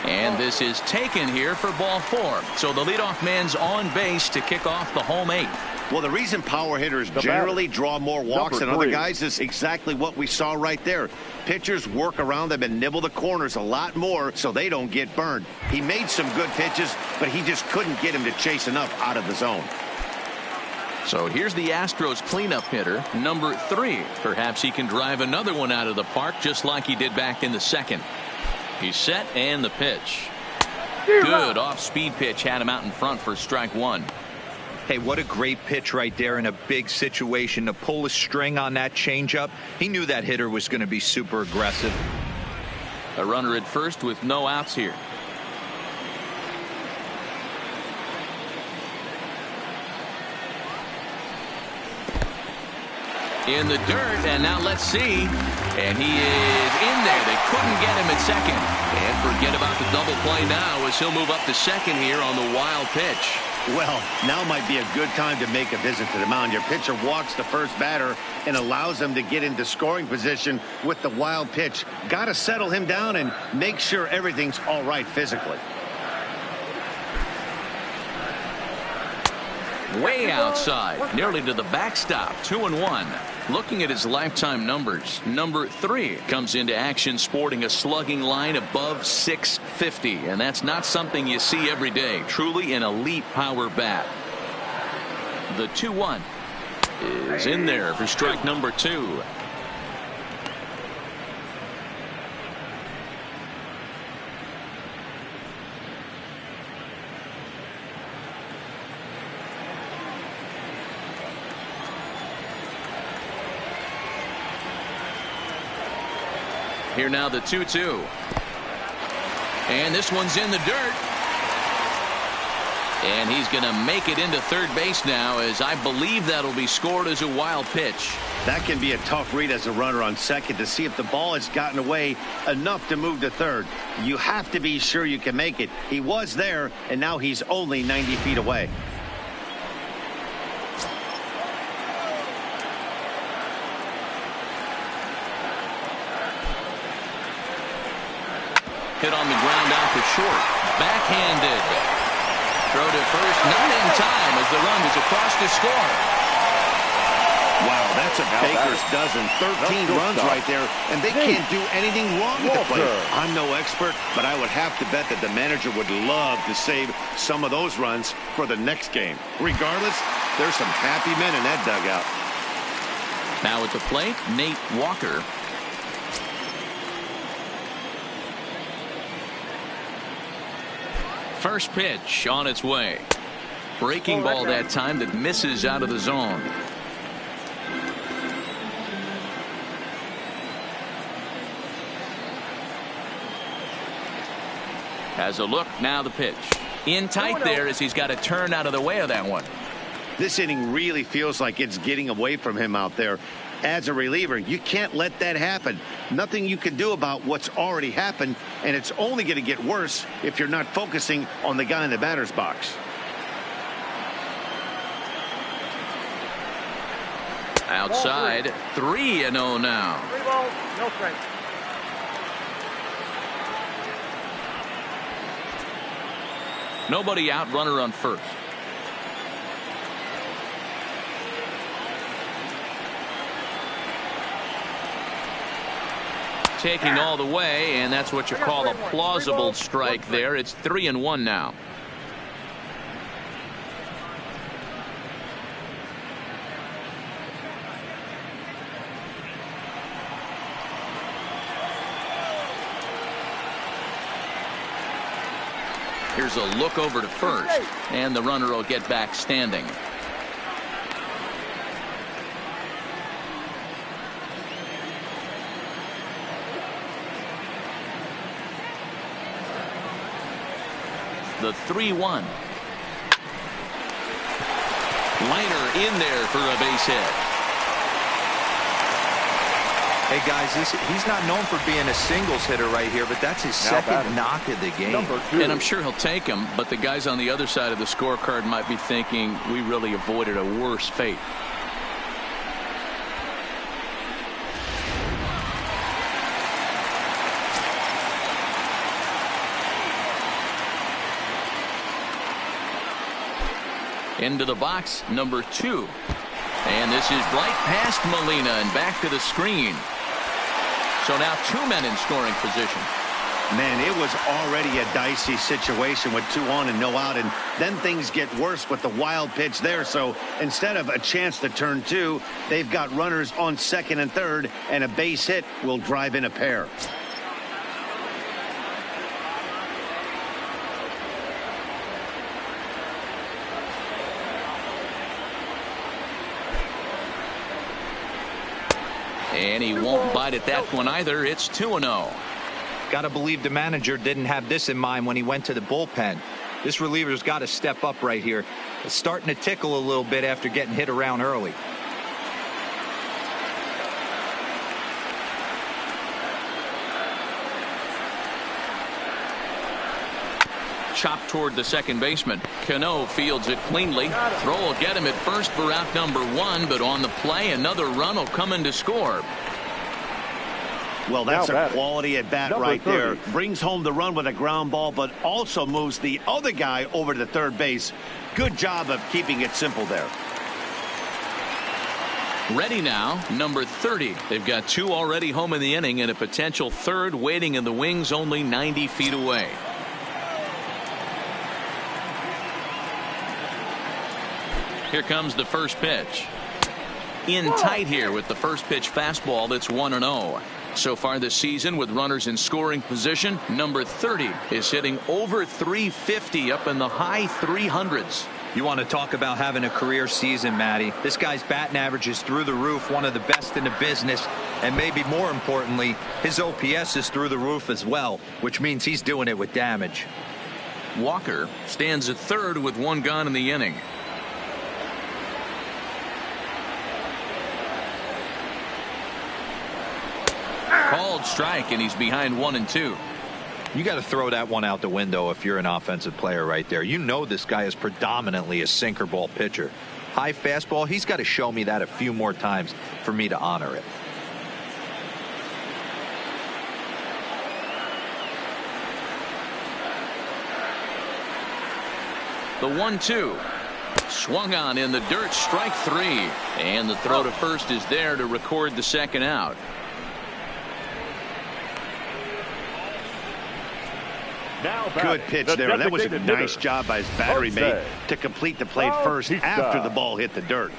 And this is taken here for ball 4. So the leadoff man's on base to kick off the home 8th. Well, the reason power hitters generally draw more walks than other guys is exactly what we saw right there. Pitchers work around them and nibble the corners a lot more so they don't get burned. He made some good pitches, but he just couldn't get him to chase enough out of the zone. So here's the Astros cleanup hitter, number 3. Perhaps he can drive another one out of the park just like he did back in the second. He's set, and the pitch. Good off-speed pitch had him out in front for strike 1. Hey, what a great pitch right there in a big situation to pull a string on that changeup. He knew that hitter was going to be super aggressive. A runner at first with no outs here. In the dirt, and now let's see. And he is in there. They couldn't get him at second. And forget about the double play now as he'll move up to second here on the wild pitch. Well, now might be a good time to make a visit to the mound. Your pitcher walks the first batter and allows him to get into scoring position with the wild pitch. Got to settle him down and make sure everything's all right physically. Way outside, nearly to the backstop, 2-1. Looking at his lifetime numbers, number 3 comes into action sporting a slugging line above 650, and that's not something you see every day. Truly an elite power bat. The 2-1 is in there for strike number 2. Here now the 2-2. And this one's in the dirt. And he's going to make it into third base now, as I believe that'll be scored as a wild pitch. That can be a tough read as a runner on second to see if the ball has gotten away enough to move to third. You have to be sure you can make it. He was there, and now he's only 90 feet away. Hit on the ground out to short. Backhanded. Throw to first, not in time as the run is across to score. Wow, that's a baker's dozen. 13 runs right there, and they can't do anything wrong with the play. I'm no expert, but I would have to bet that the manager would love to save some of those runs for the next game. Regardless, there's some happy men in that dugout. Now at the plate, Nate Walker. First pitch on its way. Breaking ball that time that misses out of the zone. Has a look. Now the pitch. In tight there as he's got a turn out of the way of that one. This inning really feels like it's getting away from him out there. As a reliever, you can't let that happen. Nothing you can do about what's already happened, and it's only going to get worse if you're not focusing on the guy in the batter's box. Outside, 3-0 now. 3 balls, no strikes. Nobody out, runner on first. Taking all the way, and that's what you call a plausible strike there. It's 3-1 now. Here's a look over to first, and the runner will get back standing. The 3-1. Liner in there for a base hit. Hey guys, he's not known for being a singles hitter right here, but that's his second knock of the game. And I'm sure he'll take him, but the guys on the other side of the scorecard might be thinking we really avoided a worse fate. Into the box, number 2. And this is right past Molina and back to the screen. So now 2 men in scoring position. Man, it was already a dicey situation with 2 on and no out, and then things get worse with the wild pitch there. So instead of a chance to turn 2, they've got runners on second and third, and a base hit will drive in a pair. And he won't bite at that one either. It's 2-0. Got to believe the manager didn't have this in mind when he went to the bullpen. This reliever's got to step up right here. It's starting to tickle a little bit after getting hit around early. Chopped toward the second baseman. Cano fields it cleanly. Throw will get him at first for out number 1, but on the play, another run will come in to score. Well, that's a quality at bat right there. Brings home the run with a ground ball, but also moves the other guy over to third base. Good job of keeping it simple there. Ready now, number 30. They've got 2 already home in the inning and a potential third waiting in the wings only 90 feet away. Here comes the first pitch. In tight here with the first pitch fastball that's 1-0. So far this season with runners in scoring position, number 30 is hitting over 350 up in the high 300s. You want to talk about having a career season, Matty. This guy's batting average is through the roof, one of the best in the business, and maybe more importantly, his OPS is through the roof as well, which means he's doing it with damage. Walker stands at third with 1 gone in the inning. Called strike, and he's behind 1-2. You got to throw that one out the window if you're an offensive player right there. You know this guy is predominantly a sinker ball pitcher. High fastball, he's got to show me that a few more times for me to honor it. The 1-2. Swung on in the dirt, strike 3. And the throw to first is there to record the second out. Good pitch there. That was a nice job by his battery mate to complete the play first after the ball hit the dirt.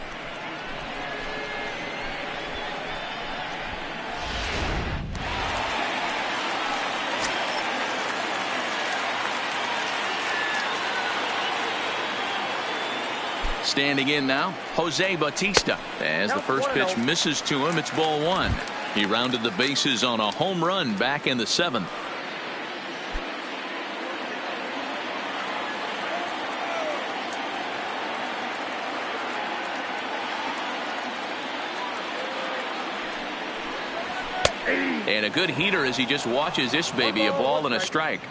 Standing in now, Jose Bautista. As the first pitch misses to him, it's ball 1. He rounded the bases on a home run back in the 7th. And a good heater as he just watches this baby, a ball and a strike.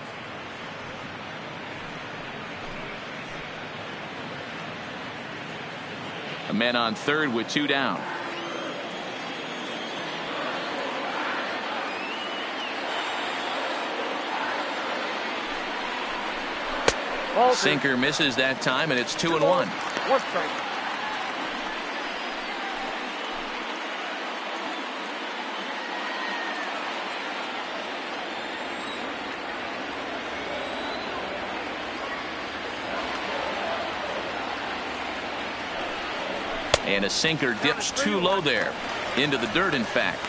A man on third with 2 down. Sinker misses that time, and it's 2-1. 1 strike. And a sinker dips too low there. Into the dirt, in fact.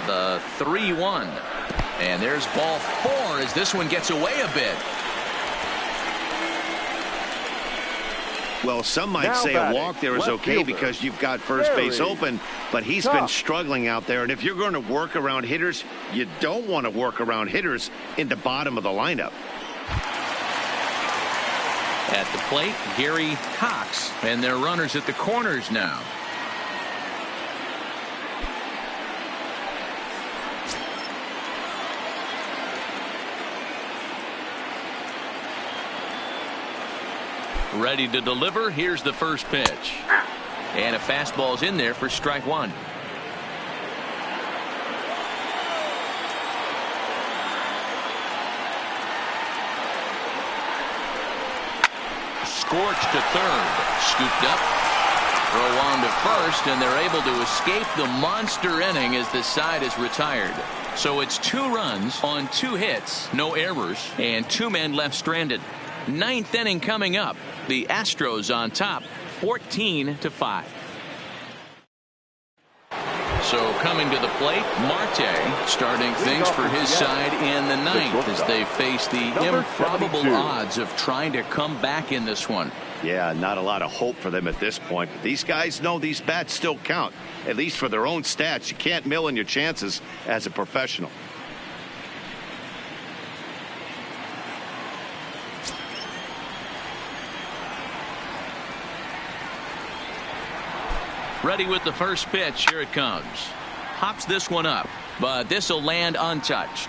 The 3-1. And there's ball 4 as this one gets away a bit. Well, some might say a walk there is okay because you've got first base open, but he's been struggling out there. And if you're going to work around hitters, you don't want to work around hitters in the bottom of the lineup. At the plate, Gary Cox, and their runners at the corners now. Ready to deliver. Here's the first pitch. And a fastball's in there for strike 1. Scorched to third. Scooped up. Throw on to first, and they're able to escape the monster inning as the side is retired. So it's 2 runs on 2 hits, no errors, and 2 men left stranded. 9th inning coming up. The Astros on top, 14-5. So coming to the plate, Marte starting things for his side in the 9th as they face the improbable odds of trying to come back in this one. Yeah, not a lot of hope for them at this point. But these guys know these bats still count, at least for their own stats. You can't mill in your chances as a professional. Ready with the first pitch. Here it comes. Hops this one up, but this will land untouched.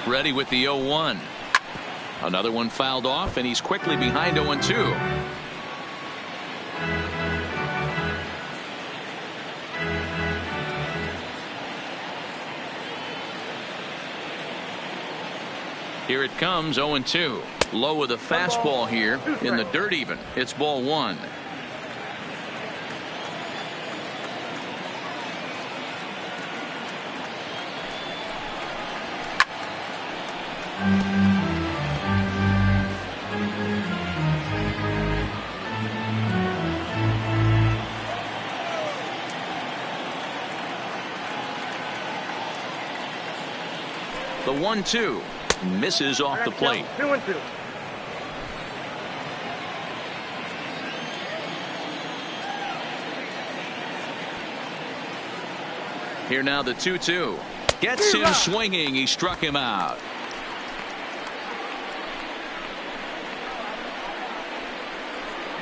Ready with the 0-1. Another one fouled off, and he's quickly behind 0-2. Here it comes, 0-2. Low with a fastball here in the dirt even. It's ball 1. The 1-2. Misses off the plate. 2-2. Here now the 2-2. Gets him swinging. He struck him out.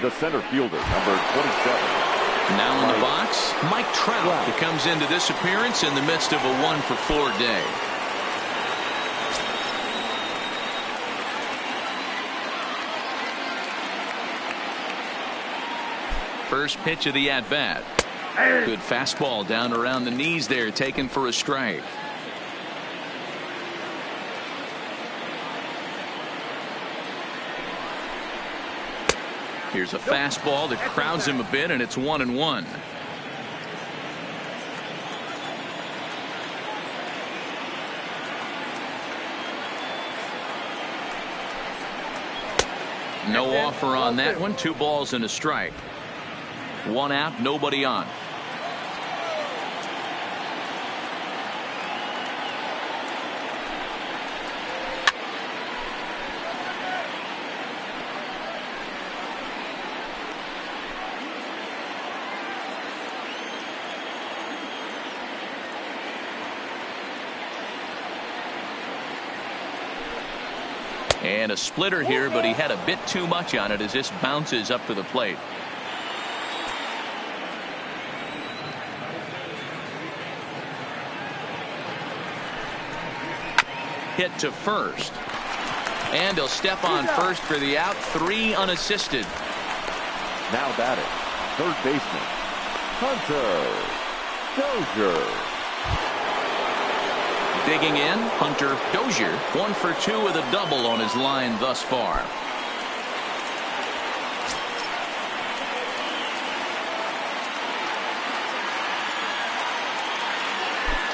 The center fielder, number 27. Now in the box, Mike Trout, who comes into this appearance in the midst of a 1-for-4 day. First pitch of the at-bat. Good fastball down around the knees there, taken for a strike. Here's a fastball that crowds him a bit, and it's 1-1. No offer on that one. 2 balls and a strike. 1 out, nobody on. And a splitter here, but he had a bit too much on it as this bounces up to the plate. Hit to first. And he'll step on first for the out. 3 unassisted. Now batting, third baseman, Hunter Dozier. Digging in, Hunter Dozier. 1 for 2 with a double on his line thus far.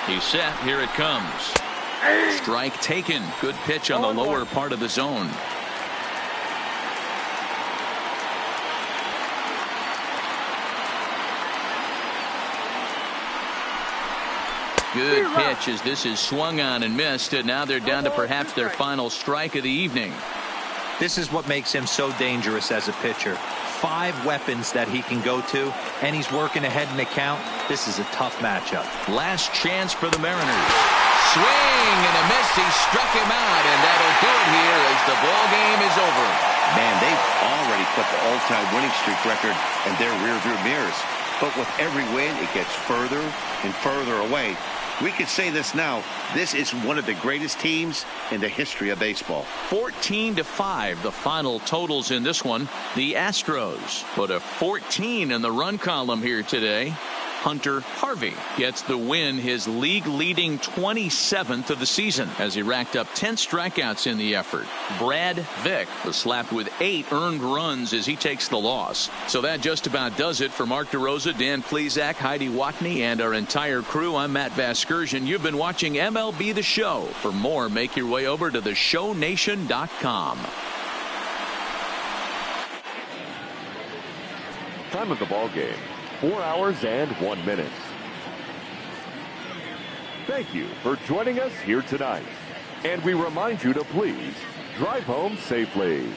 He's set. Here it comes. Strike taken. Good pitch on the lower part of the zone. Good pitch as this is swung on and missed, and now they're down to perhaps their final strike of the evening. This is what makes him so dangerous as a pitcher. 5 weapons that he can go to, and he's working ahead in the count. This is a tough matchup. Last chance for the Mariners. Swing and a miss. He struck him out, and that'll do it here as the ball game is over. Man, they've already put the all-time winning streak record in their rearview mirrors. But with every win, it gets further and further away. We could say this now. This is one of the greatest teams in the history of baseball. 14-5, the final totals in this one. The Astros put a 14 in the run column here today. Hunter Harvey gets the win, his league-leading 27th of the season, as he racked up 10 strikeouts in the effort. Brad Vick was slapped with 8 earned runs as he takes the loss. So that just about does it for Mark DeRosa, Dan Plesac, Heidi Watney, and our entire crew. I'm Matt Vasgersian. You've been watching MLB The Show. For more, make your way over to theshownation.com. Time of the ball game, 4 hours and 1 minute. Thank you for joining us here tonight. And we remind you to please drive home safely.